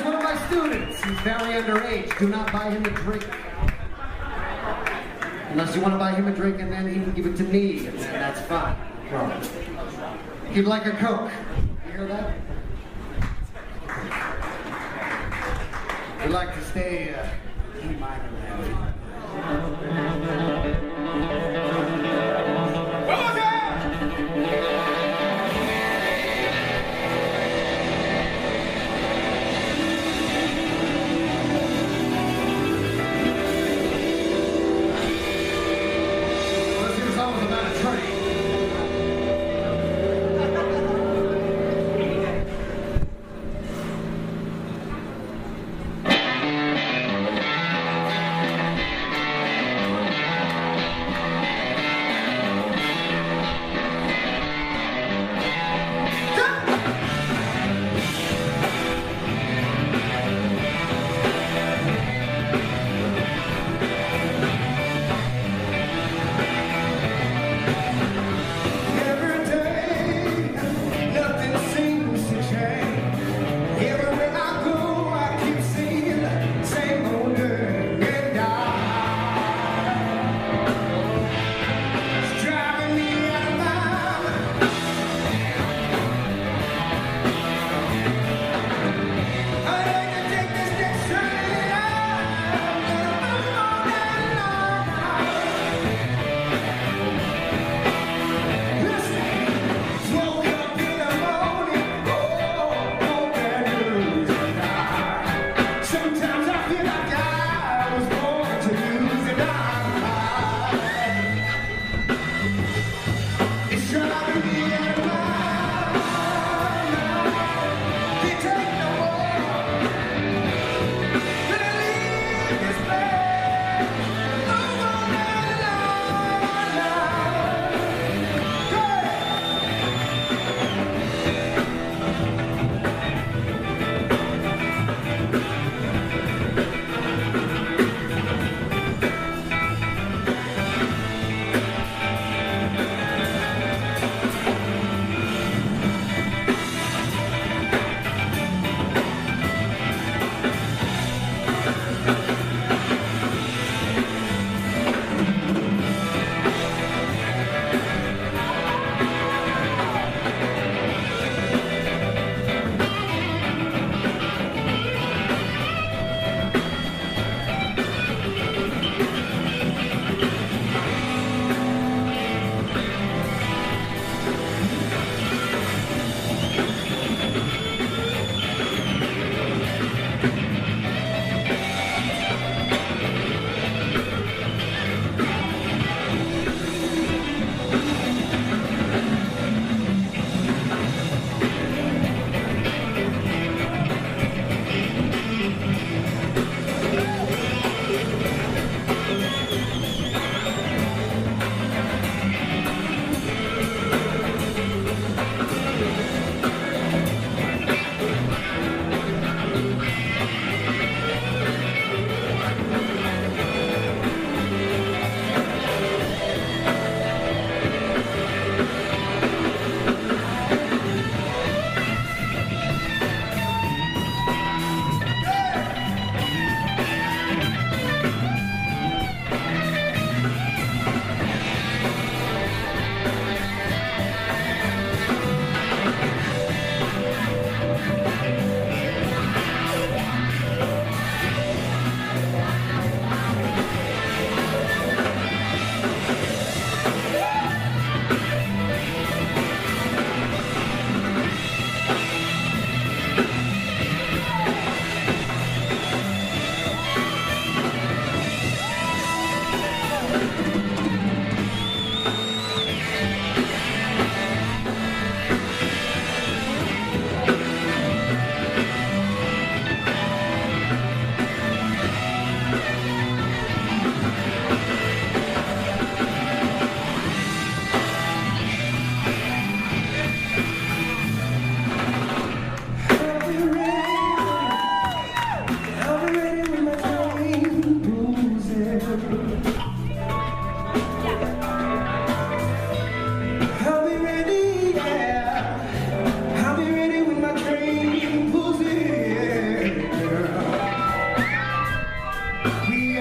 one of my students. He's very underage. Do not buy him a drink. Unless you want to buy him a drink and then he can give it to me, and then that's fine. He'd like a Coke. You hear that? We'd like to stay E minor.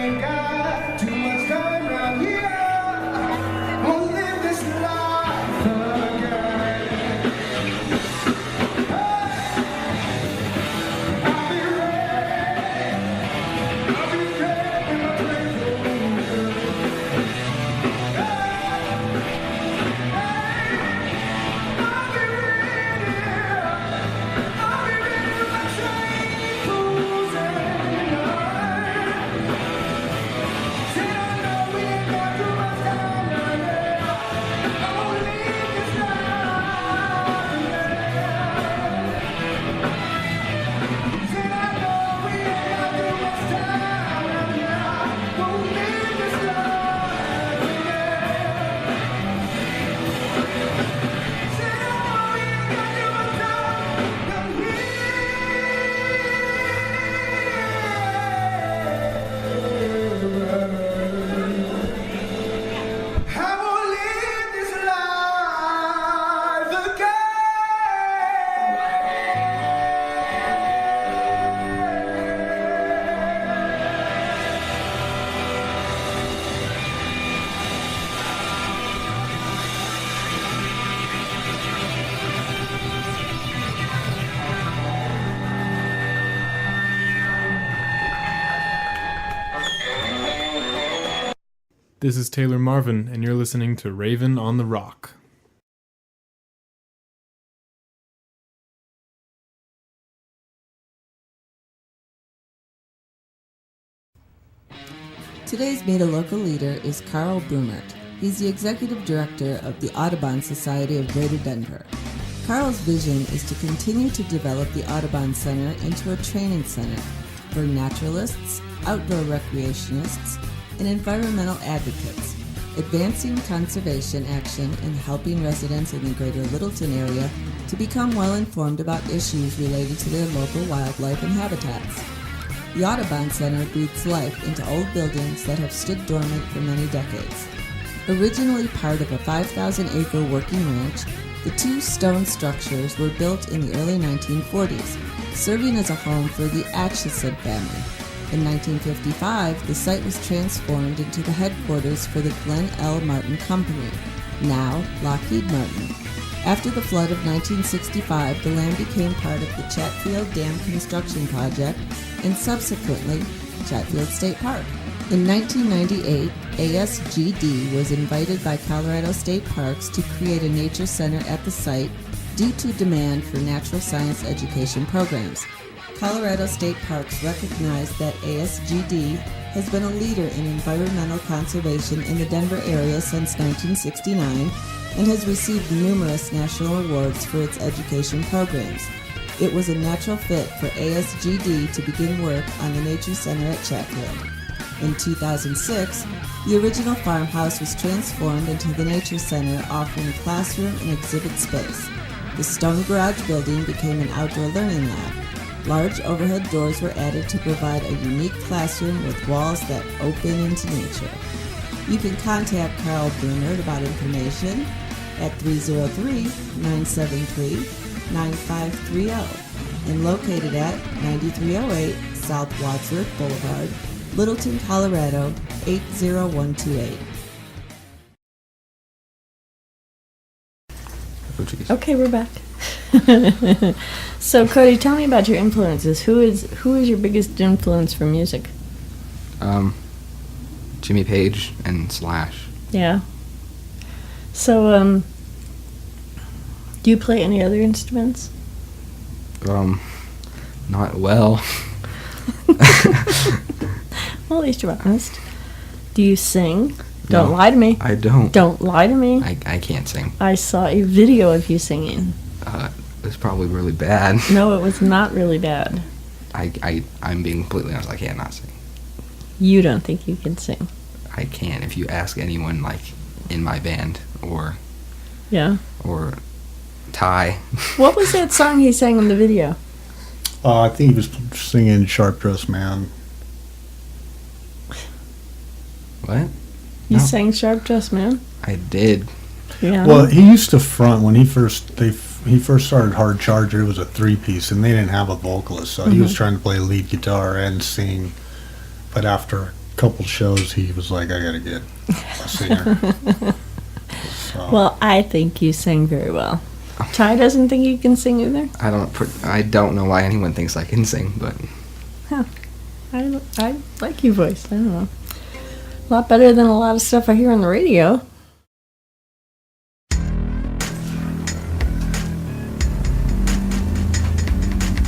ain't got too much time around here. Won't live this life again. I'll be ready. I'll be ready when my train's over. I'll be ready. I'll be ready when my train pulls in. Said I know we ain't got too much time now. I'm gonna live this life again. Said I know we ain't got too much time now. Gonna live this life again. Said I know we ain't got too much time now. I wanna live this life This is Taylor Marvin, and you're listening to Raven on the Rock. Today's Meet a Local Leader is Carl Brumert. He's the executive director of the Audubon Society of Greater Denver. Carl's vision is to continue to develop the Audubon Center into a training center for naturalists, outdoor recreationists, and environmental advocates, advancing conservation action and helping residents in the greater Littleton area to become well-informed about issues related to their local wildlife and habitats. The Audubon Center breathes life into old buildings that have stood dormant for many decades. Originally part of a 5,000-acre working ranch, the two stone structures were built in the early 1940s, serving as a home for the Atchison family. In 1955, the site was transformed into the headquarters for the Glen L. Martin Company, now Lockheed Martin. After the flood of 1965, the land became part of the Chatfield Dam construction project and subsequently Chatfield State Park. In 1998, ASGD was invited by Colorado State Parks to create a nature center at the site due to demand for natural science education programs. Colorado State Parks recognized that ASGD has been a leader in environmental conservation in the Denver area since 1969 and has received numerous national awards for its education programs. It was a natural fit for ASGD to begin work on the Nature Center at Chatfield. In 2006, the original farmhouse was transformed into the Nature Center, offering classroom and exhibit space. The stone garage building became an outdoor learning lab. Large overhead doors were added to provide a unique classroom with walls that open into nature. You can contact Carl Brunert about information at 303-973-9530 and located at 9308 South Wadsworth Boulevard, Littleton, Colorado 80128. Okay, we're back. So, Cody, tell me about your influences. Who is your biggest influence for music? Jimmy Page and Slash. Yeah. So, do you play any other instruments? Not well. Well, at least you're honest. Do you sing? Don't lie to me. I don't. Don't lie to me. I can't sing. I saw a video of you singing. It was probably really bad. No, it was not really bad. I'm being completely honest. I cannot sing. You don't think you can sing? I can. If you ask anyone, like, in my band, or Ty. What was that song he sang in the video? I think he was singing Sharp Dressed Man. What? You sang Sharp Dressed Man? I did. Yeah. Well, he used to front when he first started Hard Charger. It was a 3-piece, and they didn't have a vocalist, so he was trying to play lead guitar and sing. But after couple shows, he was like, I gotta get a singer. So, Well, I think you sang very well. Ty doesn't think you can sing either? I don't know why anyone thinks I can sing, but Huh. I like your voice. I don't know. A lot better than a lot of stuff I hear on the radio.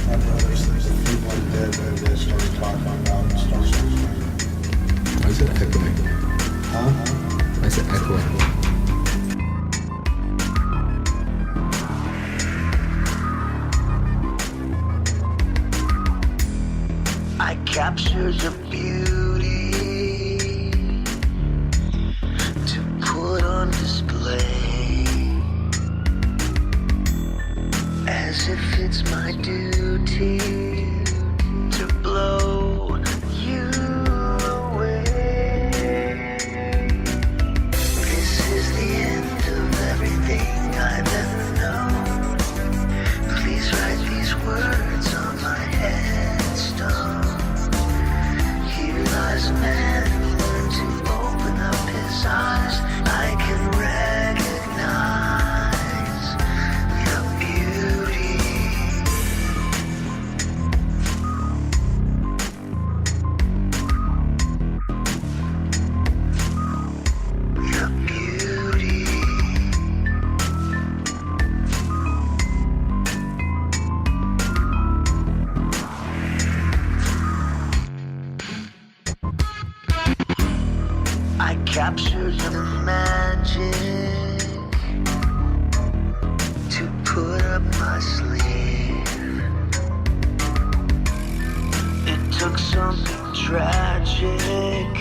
my brother says if he went dead, they started talking about Star Wars. why is it echoing? Huh? Why is it echoing? I captured your beauty to put on display, as if it's my duty to blow you away. This is the end of everything I've ever known. Please write these words on my headstone. Here lies a man who learned to open up his eyes. I can recognize your beauty. Your beauty. I captured the magic to put up my sleeve. It took something tragic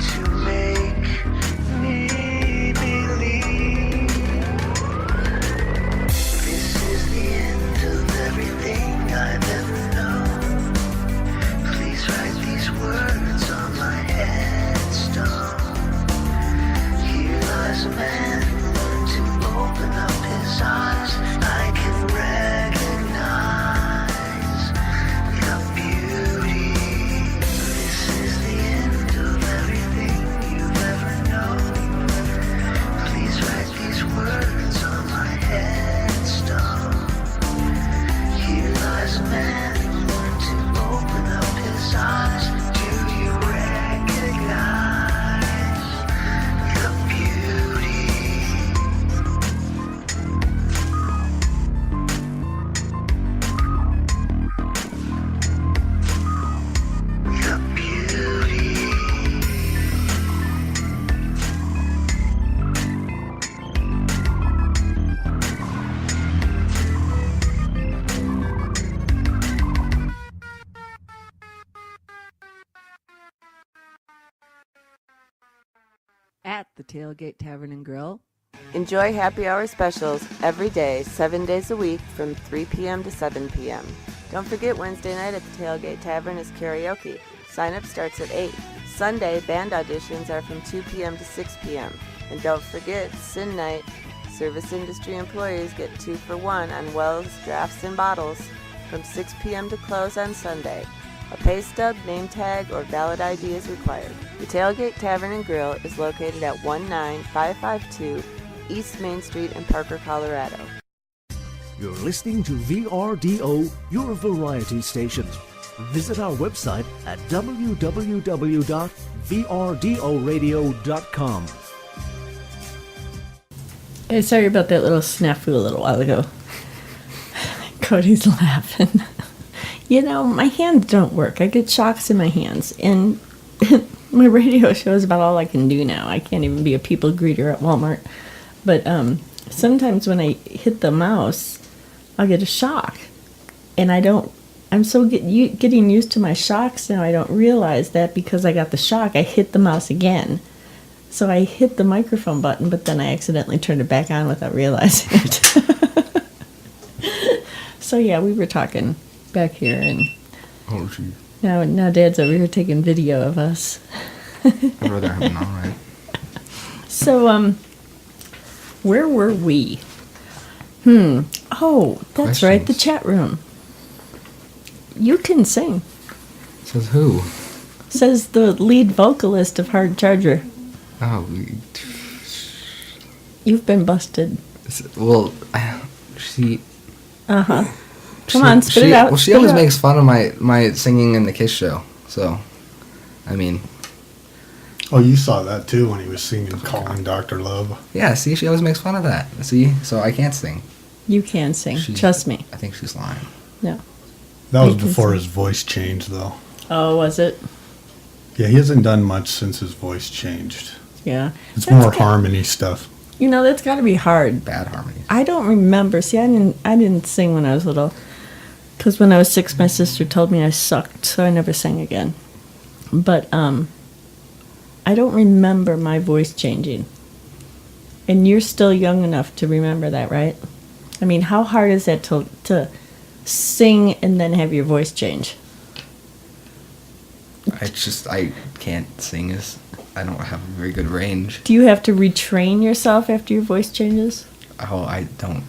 to make me believe. This is the end of everything I've ever known. Please write these words on my headstone. Here lies a man who learned to open up his eyes. I can recognize your beauty. This is the end of everything you've ever known. Please write these words on my headstone. Here lies a man who learned to open up his eyes. Do you recognize your beauty? Your beauty. At the Tailgate Tavern and Grill. Enjoy happy hour specials every day, 7 days a week from 3 p.m. to 7 p.m. Don't forget Wednesday night at the Tailgate Tavern is karaoke. Sign up starts at 8. Sunday, band auditions are from 2 p.m. to 6 p.m. And don't forget Sin Night. Service industry employees get 2 for 1 on wells, drafts, and bottles from 6 p.m. to close on Sunday. A pay stub, name tag, or valid ID is required. The Tailgate Tavern and Grill is located at 19552 East Main Street in Parker, Colorado. You're listening to VRDO, your variety station. Visit our website at www.vrdoradio.com. Hey, sorry about that little snafu a little while ago. Cody's laughing. You know, my hands don't work. I get shocks in my hands. And my radio show is about all I can do now. I can't even be a people greeter at Walmart. But sometimes when I hit the mouse, I'll get a shock. And I'm so getting used to my shocks now, I don't realize that because I got the shock, I hit the mouse again. So I hit the microphone button, but then I accidentally turned it back on without realizing it. So yeah, we were talking back here, and Oh, gee. now Dad's over here taking video of us. I'd rather have an all right. So, where were we? Oh, that's right, the chat room. You can sing. Says who? Says the lead vocalist of Hard Charger. Oh, You've been busted. well, she. Uh-huh. Come on, spit it out. Well, she spit always it out. makes fun of my singing in the Kiss show. So, I mean, Oh, you saw that too when he was singing Calling Dr. Love. yeah. See, she always makes fun of that. See, so I can't sing. You can sing. She- Trust me. I think she's lying. No. That was You can before sing. his voice changed, though. Oh, was it? Yeah, he hasn't done much since his voice changed. Yeah. It's That's more got- harmony stuff. You know, that's got to be hard. Bad harmony. I don't remember. See, I didn't sing when I was little. Because when I was 6, my sister told me I sucked, so I never sang again. But I don't remember my voice changing. And you're still young enough to remember that, right? I mean, how hard is that to sing and then have your voice change? I can't sing as I don't have a very good range. Do you have to retrain yourself after your voice changes? Oh, I don't.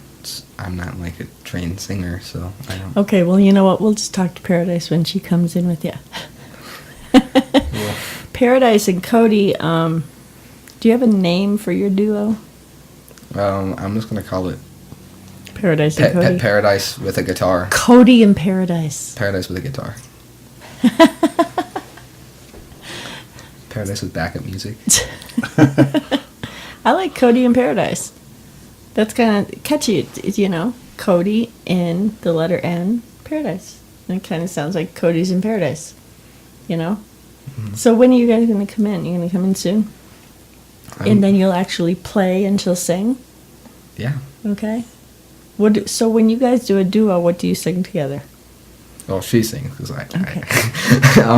I'm not like a trained singer, so I don't. Okay, well, you know what? We'll just talk to Paradise when she comes in with you. Paradise and Cody, do you have a name for your duo? I'm just gonna call it Paradise and Cody. Paradise with a guitar. Cody and Paradise. Paradise with a guitar. Paradise with backup music. I like Cody and Paradise. That's kind of catchy, you know. Cody in the letter N, Paradise. And it kind of sounds like Cody's in Paradise, you know. Mm-hmm. So when are you guys going to come in? You going to come in soon? And then you'll actually play and she'll sing? Yeah. Okay. So when you guys do a duo, what do you sing together? Well, she sings because I. Okay.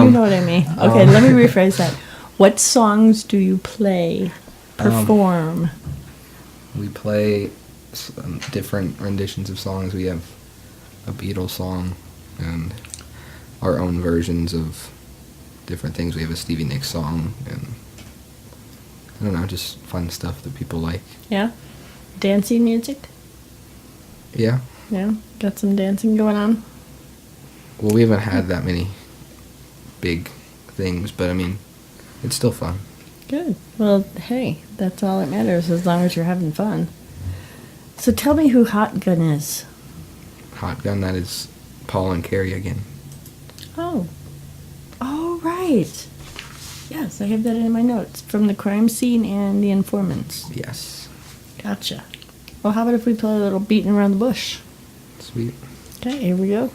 You know what I mean. Okay, let me rephrase that. What songs do you play, perform? We play some different renditions of songs. We have a Beatles song and our own versions of different things. We have a Stevie Nicks song and I don't know, just fun stuff that people like. Yeah? Dancing music? Yeah. Yeah? Got some dancing going on? Well, we haven't had that many big things, but I mean, it's still fun. Good. Well, hey, that's all that matters as long as you're having fun. So tell me who Hot Gun is. Hot Gun, that is Paul and Carrie again. Oh. Oh, right. Yes, I have that in my notes. From the crime scene and the informants. Yes. Gotcha. Well, how about if we play a little beating around the bush? Sweet. Okay, here we go.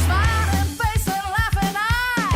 Smiling face and laughing eye.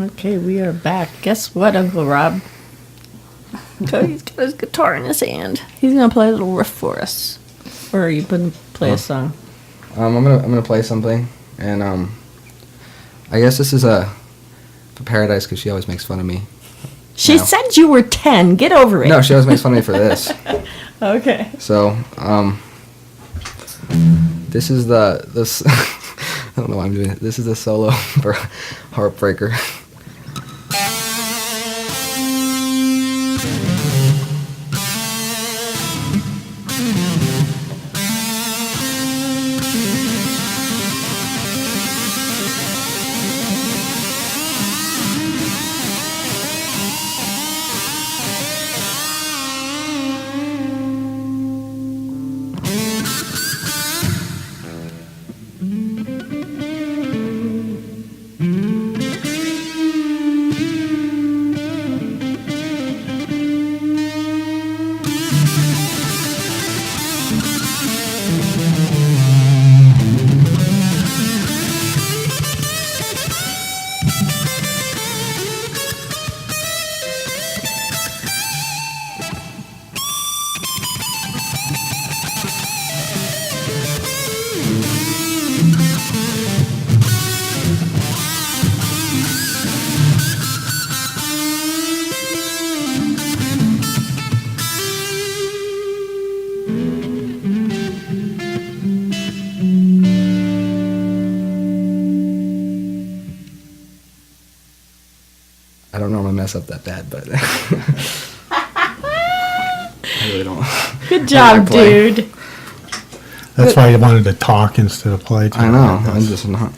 Okay, we are back. Guess what, Uncle Rob? Cody's got his guitar in his hand. He's gonna play a little riff for us. Or are you gonna play a song? I'm gonna play something, and I guess this is for Paradise because she always makes fun of me. She said you were 10. Get over it. No, she always makes fun of me for this. Okay. So this is this. I don't know why I'm doing it. This is the solo for Heartbreaker. I don't normally mess up that bad, but I really don't. Good job, dude. That's why you wanted to talk instead of play. I know. This is not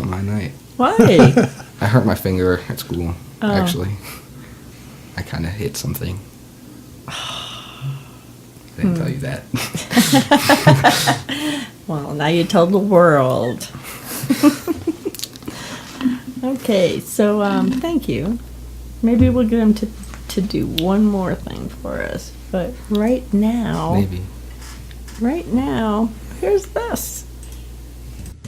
my night. Why? I hurt my finger at school, Oh. actually. I kind of hit something. I didn't tell you that. Well, now you told the world. Okay, so thank you. Maybe we'll get him to do one more thing for us. But right now... Maybe. Right now, here's this.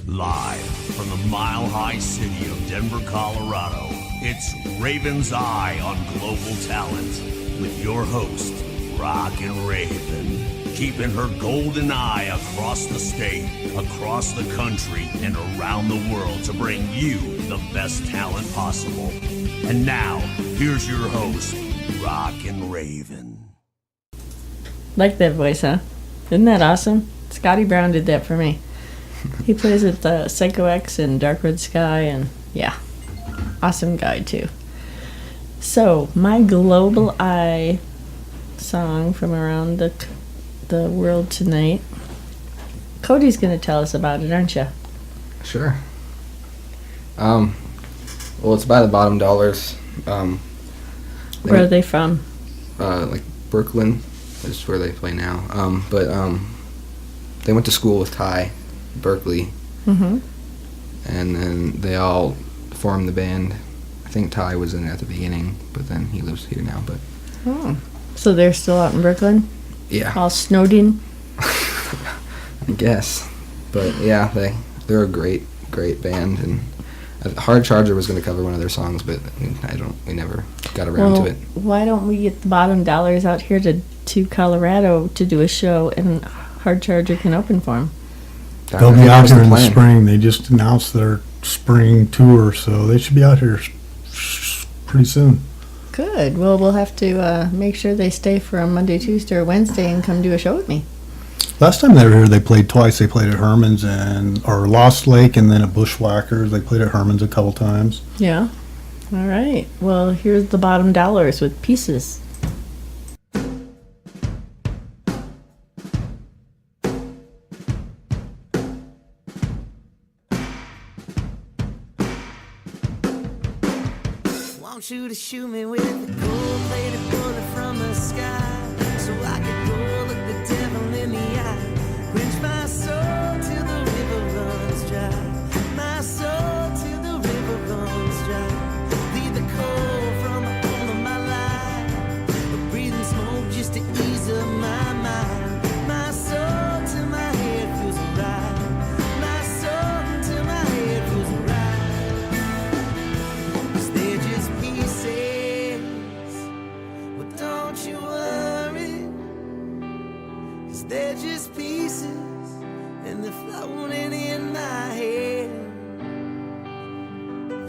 Live from the mile-high city of Denver, Colorado, it's Raven's Eye on Global Talent with your host, Rockin' Raven, keeping her golden eye across the state, across the country, and around the world to bring you the best talent possible. And now, here's your host, Rockin' Raven. Like that voice, huh? Isn't that awesome? Scotty Brown did that for me. He plays with Psycho X and Dark Red Sky, and yeah, awesome guy too. So, my Global Eye song from around the world tonight. Cody's going to tell us about it, aren't you? Sure. Well, it's by the Bottom Dollars. Where are they from? Like Brooklyn is where they play now. But they went to school with Ty, Berkeley. Mm-hmm. And then they all formed the band. I think Ty was in it at the beginning, but then he lives here now. But Oh. So they're still out in Brooklyn? Yeah. All snowed in? I guess. But yeah, they're a great band, and Hard Charger was going to cover one of their songs, but we never got around to it. Why don't we get the Bottom Dollars out here to Colorado to do a show, and Hard Charger can open for them? They'll be out here in the spring. They just announced their spring tour, so they should be out here pretty soon. Good. Well, we'll have to make sure they stay for a Monday, Tuesday, or Wednesday and come do a show with me. Last time they were here, they played twice. They played at Herman's or Lost Lake, and then at Bushwhackers. They played at Herman's a couple times. Yeah. All right. Well, here's the Bottom Dollars with Pieces. Want you to shoot me with a gold-plated bullet from the sky, so I could go look the devil in the eye. Quench my soul till the river runs dry. My soul till the river runs dry. Leave the cold from the whole of my life, but breathing smoke just to ease up my mind. My soul till my head feels alright. My soul till my head feels alright. 'Cause they they're just pieces, and they're floating in my head.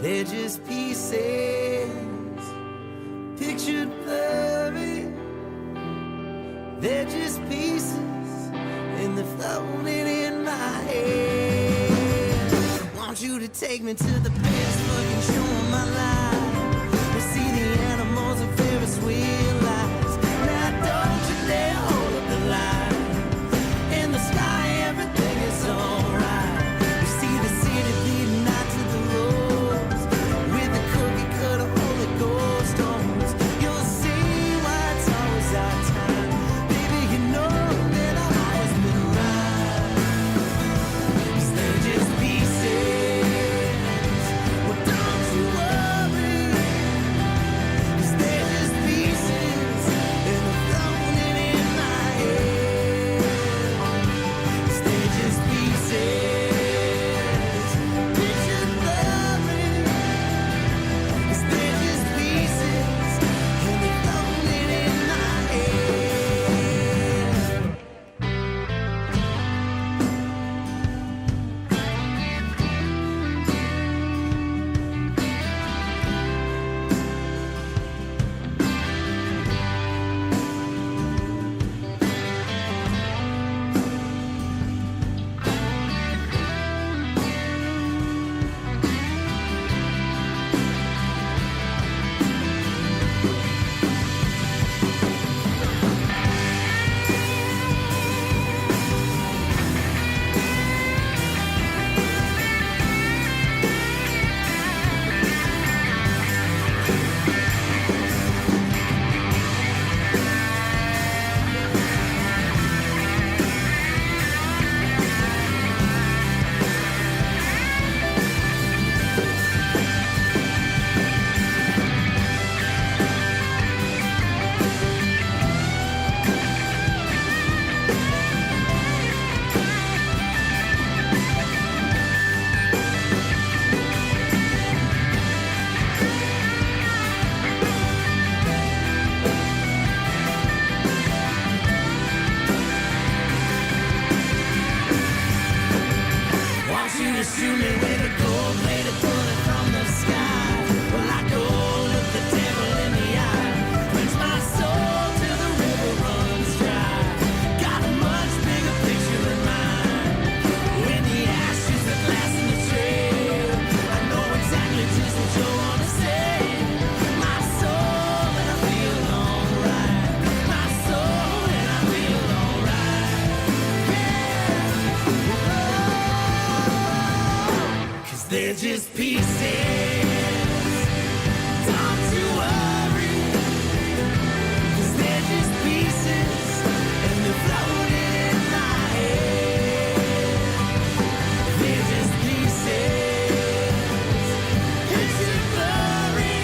They're just pieces, pictured blurry. They're just pieces, and they're floating in my head. Want you to take me to the best fucking show of my life. To see the animals and Ferris wheel lights. Now don't you dare hold up the line. In the sky everything is alright. You see the city leading out to the roads with the cookie cutter Holy Ghost stones. You'll see why it's always our time. Baby, you know that I've always been right. 'Cause they're just pieces. Well, don't you worry. 'Cause they're just pieces, and they're floating in my head. 'Cause they're just pieces, picture blurry. 'Cause they're just pieces, and they're floating in my head. Want you to shoot me with a gold-plated bullet from the sky. Well, I go look the devil in the eye. Quench my soul till the river runs dry. Got a much bigger picture in mind. When the ashes are glass in the trail, I know exactly just what you want to say. My soul and I feel alright. My soul and I feel alright. Cause they're just pieces. Don't you worry. Cause they're just pieces, and they're floating in my head. They're just pieces. Picture blurry.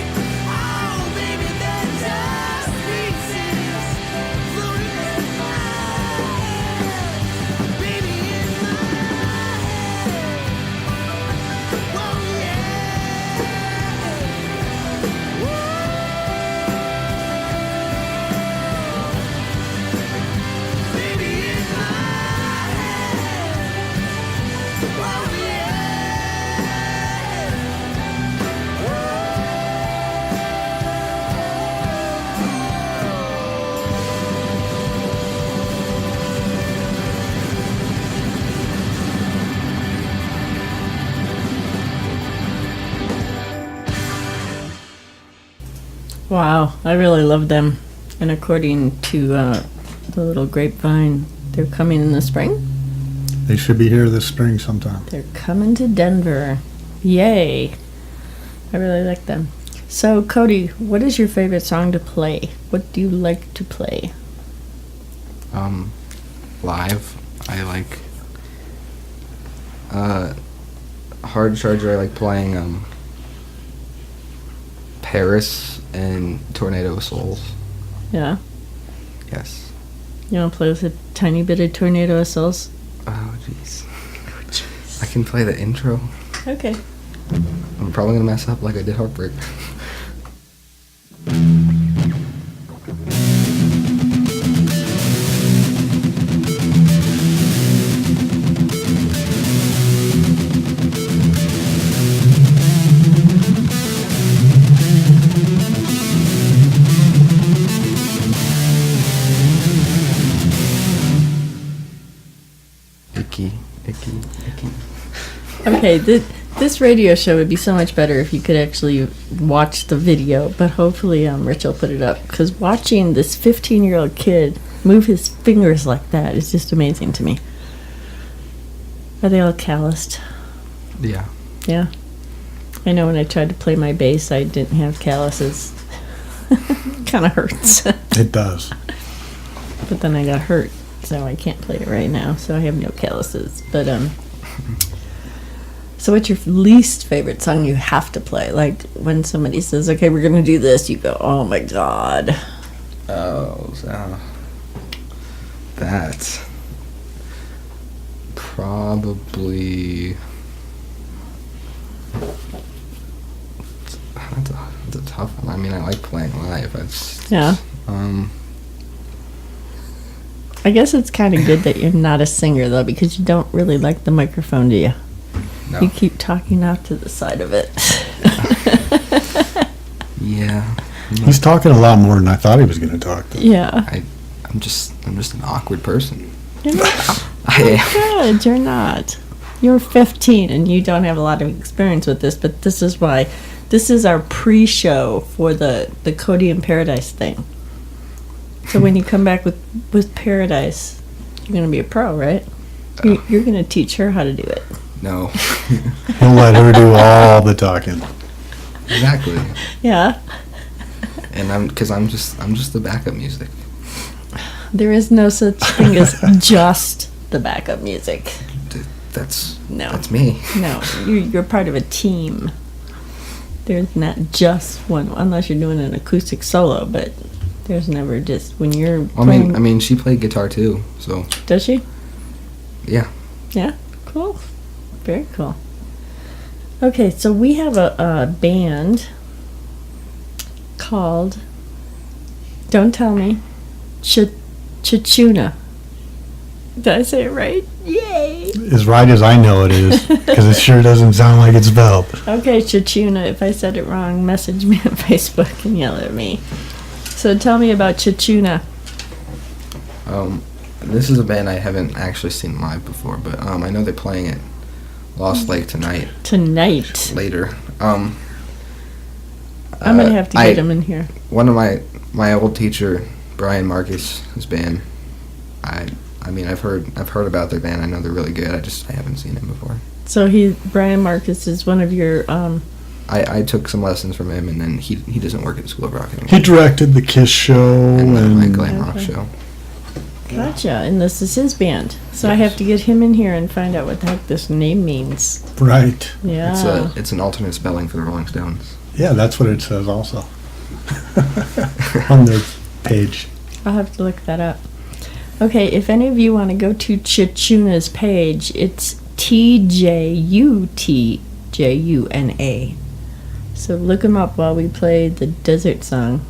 Oh, baby, they're just pieces. Floating in my head. Baby, in my head. Whoa, yeah. Baby, in my head. Whoa, Wow, I really love them. And according to the little grapevine, they're coming in the spring. They should be here this spring sometime. They're coming to Denver. Yay. I really like them. So, Cody, what is your favorite song to play? What do you like to play? Live, I like Hard Charger. I like playing Paris and Tornado of Souls. Yeah? Yes. You want to play with a tiny bit of Tornado of Souls? Oh, jeez. I can play the intro. Okay. I'm probably gonna mess up like I did Heartbreak. icky. Okay, this radio show would be so much better if you could actually watch the video, but hopefully Rich will put it up, because watching this 15-year-old kid move his fingers like that is just amazing to me. Are they all calloused? Yeah. Yeah. I know when I tried to play my bass, I didn't have calluses. Kind of hurts. It does. But then I got hurt, so I can't play it right now, so I have no calluses. But, so what's your least favorite song you have to play? Like, when somebody says, okay, we're going to do this, you go, oh my God. Oh, so that's probably... That's a tough one. I mean, I like playing live. Yeah. I guess it's kind of good that you're not a singer, though, because you don't really like the microphone, do you? No. You keep talking out to the side of it. Yeah. He's talking a lot more than I thought he was going to talk. Though. Yeah. I'm just an awkward person. You're not. Good. You're not. You're 15 and you don't have a lot of experience with this, but this is why. This is our pre-show for the Cody and Paradise thing. So when you come back with Paradise, you're going to be a pro, right? You're going to teach her how to do it. No. He'll let her do all the talking. Exactly. Yeah. And I'm just the backup music. There is no such thing as just the backup music. That's No, me. you're part of a team. There's not just one, unless you're doing an acoustic solo, but there's never just when you're playing. I mean, she played guitar too, so. Does she? Yeah. Yeah, cool. Very cool. Okay, so we have a band called, don't tell me, Chichuna. Did I say it right? Yay! As right as I know it is, because it sure doesn't sound like it's spelled. Okay, Chichuna, if I said it wrong, message me on Facebook and yell at me. So tell me about Chichuna. This is a band I haven't actually seen live before, but I know they're playing at Lost Lake tonight. Tonight. Later. I'm gonna have to get him in here. One of my old teacher, Brian Marcus, his band. I mean, I've heard about their band. I know they're really good. I haven't seen him before. So Brian Marcus is one of your. I took some lessons from him, and then he doesn't work at the School of Rock anymore. He directed the Kiss show and my glam rock show. Gotcha, and this is his band. So yes. I have to get him in here and find out what the heck this name means. Right. Yeah. It's an alternate spelling for the Rolling Stones. Yeah, that's what it says also on their page. I'll have to look that up. Okay, if any of you want to go to Chichuna's page, it's TJUTJUNA. So look him up while we play the Desert Song.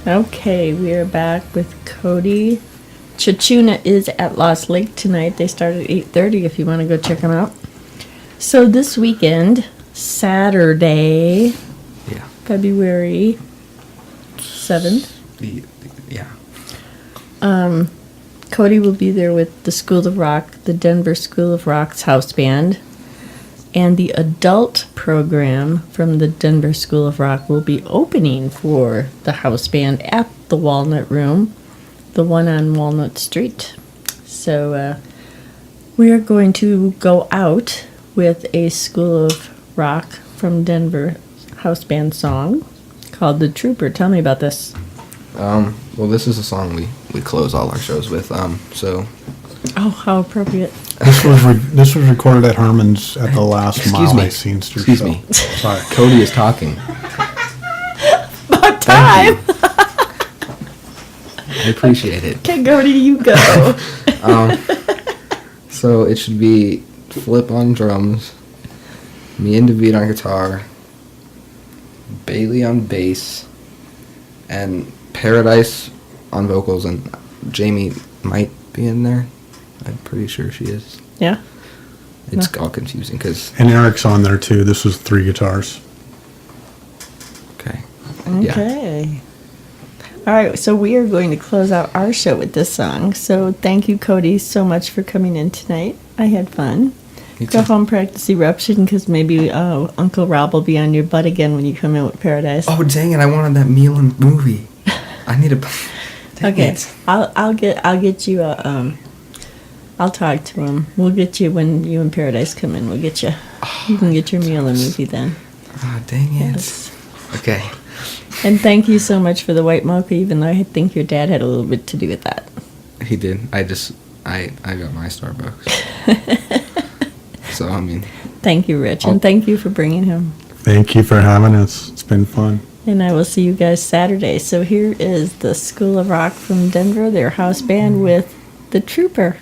Okay, we are back with Cody. Chachuna is at Lost Lake tonight. They start at 8:30 if you want to go check them out. So this weekend, Saturday, February 7th. Yeah. Cody will be there with the School of Rock, the Denver School of Rock's house band. And the adult program from the Denver School of Rock will be opening for the house band at the Walnut Room, the one on Walnut Street. So we are going to go out with a School of Rock from Denver house band song called The Trooper. Tell me about this. Well, this is a song we close all our shows with. Oh, how appropriate. This was recorded at Herman's at the last Mile High Scenester Excuse show. me. Sorry. Cody is talking. About time. I appreciate it. Okay, Cody, you go. So it should be Flip on drums, me and David on guitar, Bailey on bass, and Paradise on vocals, and Jamie might be in there. I'm pretty sure she is. Yeah. It's all confusing because. And Eric's on there too. This was 3 guitars. Okay. Okay. All right, so we are going to close out our show with this song. So thank you, Cody, so much for coming in tonight. I had fun. Go home, practice eruption, because maybe Uncle Rob will be on your butt again when you come in with Paradise. Oh dang it! I wanted that meal and movie. I need a. Okay, I'll get you a I'll talk to him. We'll get you when you and Paradise come in. We'll get you. You can get your meal and movie then. Oh dang it! Yes. Okay. And thank you so much for the white mocha, even though I think your dad had a little bit to do with that. He did. I got my Starbucks. So I mean. Thank you, Rich, and thank you for bringing him. Thank you for having us. It's been fun. And I will see you guys Saturday. So here is the School of Rock from Denver, their house band with The Trooper.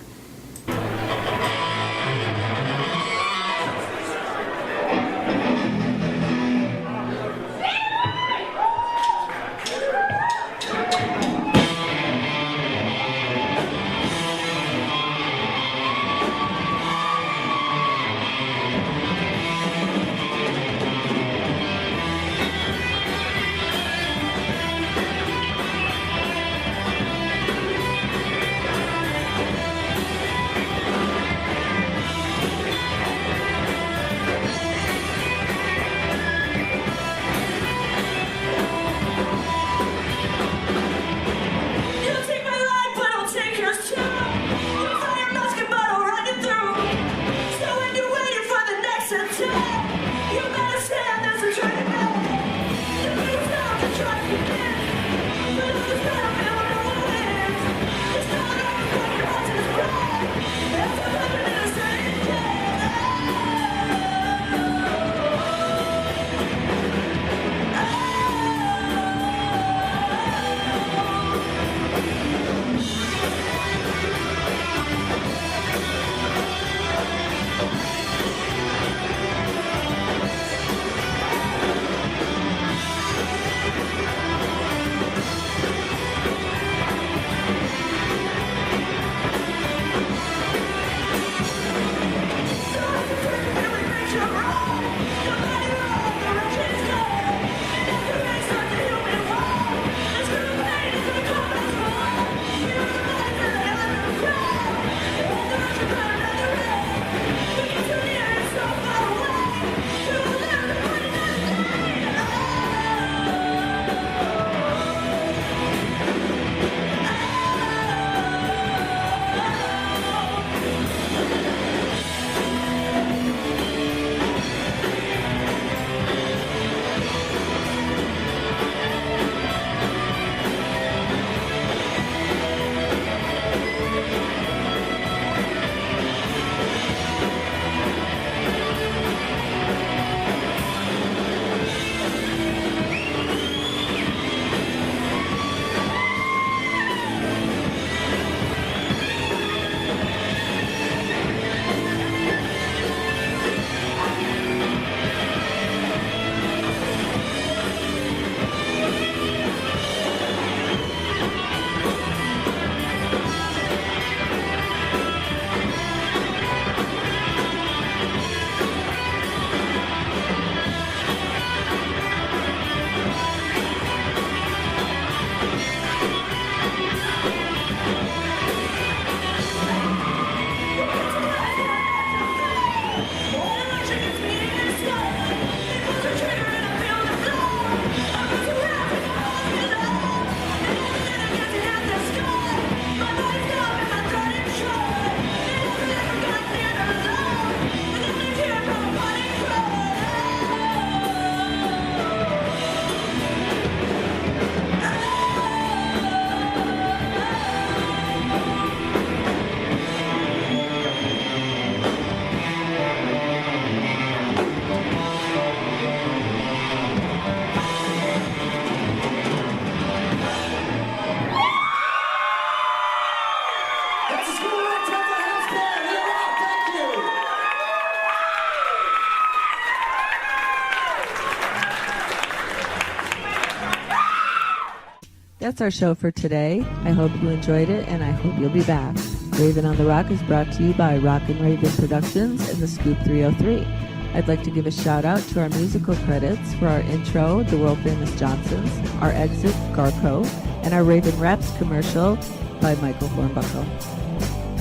That's our show for today. I hope you enjoyed it, and I hope you'll be back. Raven on the Rock is brought to you by Rock and Raven Productions and the Scoop 303. I'd like to give a shout out to our musical credits for our intro, The World Famous Johnsons, our exit, Garco, and our Raven Raps commercial by Michael Hornbuckle.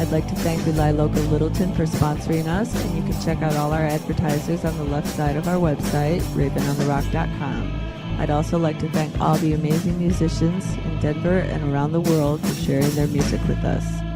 I'd like to thank Rely Local Littleton for sponsoring us, and you can check out all our advertisers on the left side of our website, ravenontherock.com. I'd also like to thank all the amazing musicians in Denver and around the world for sharing their music with us.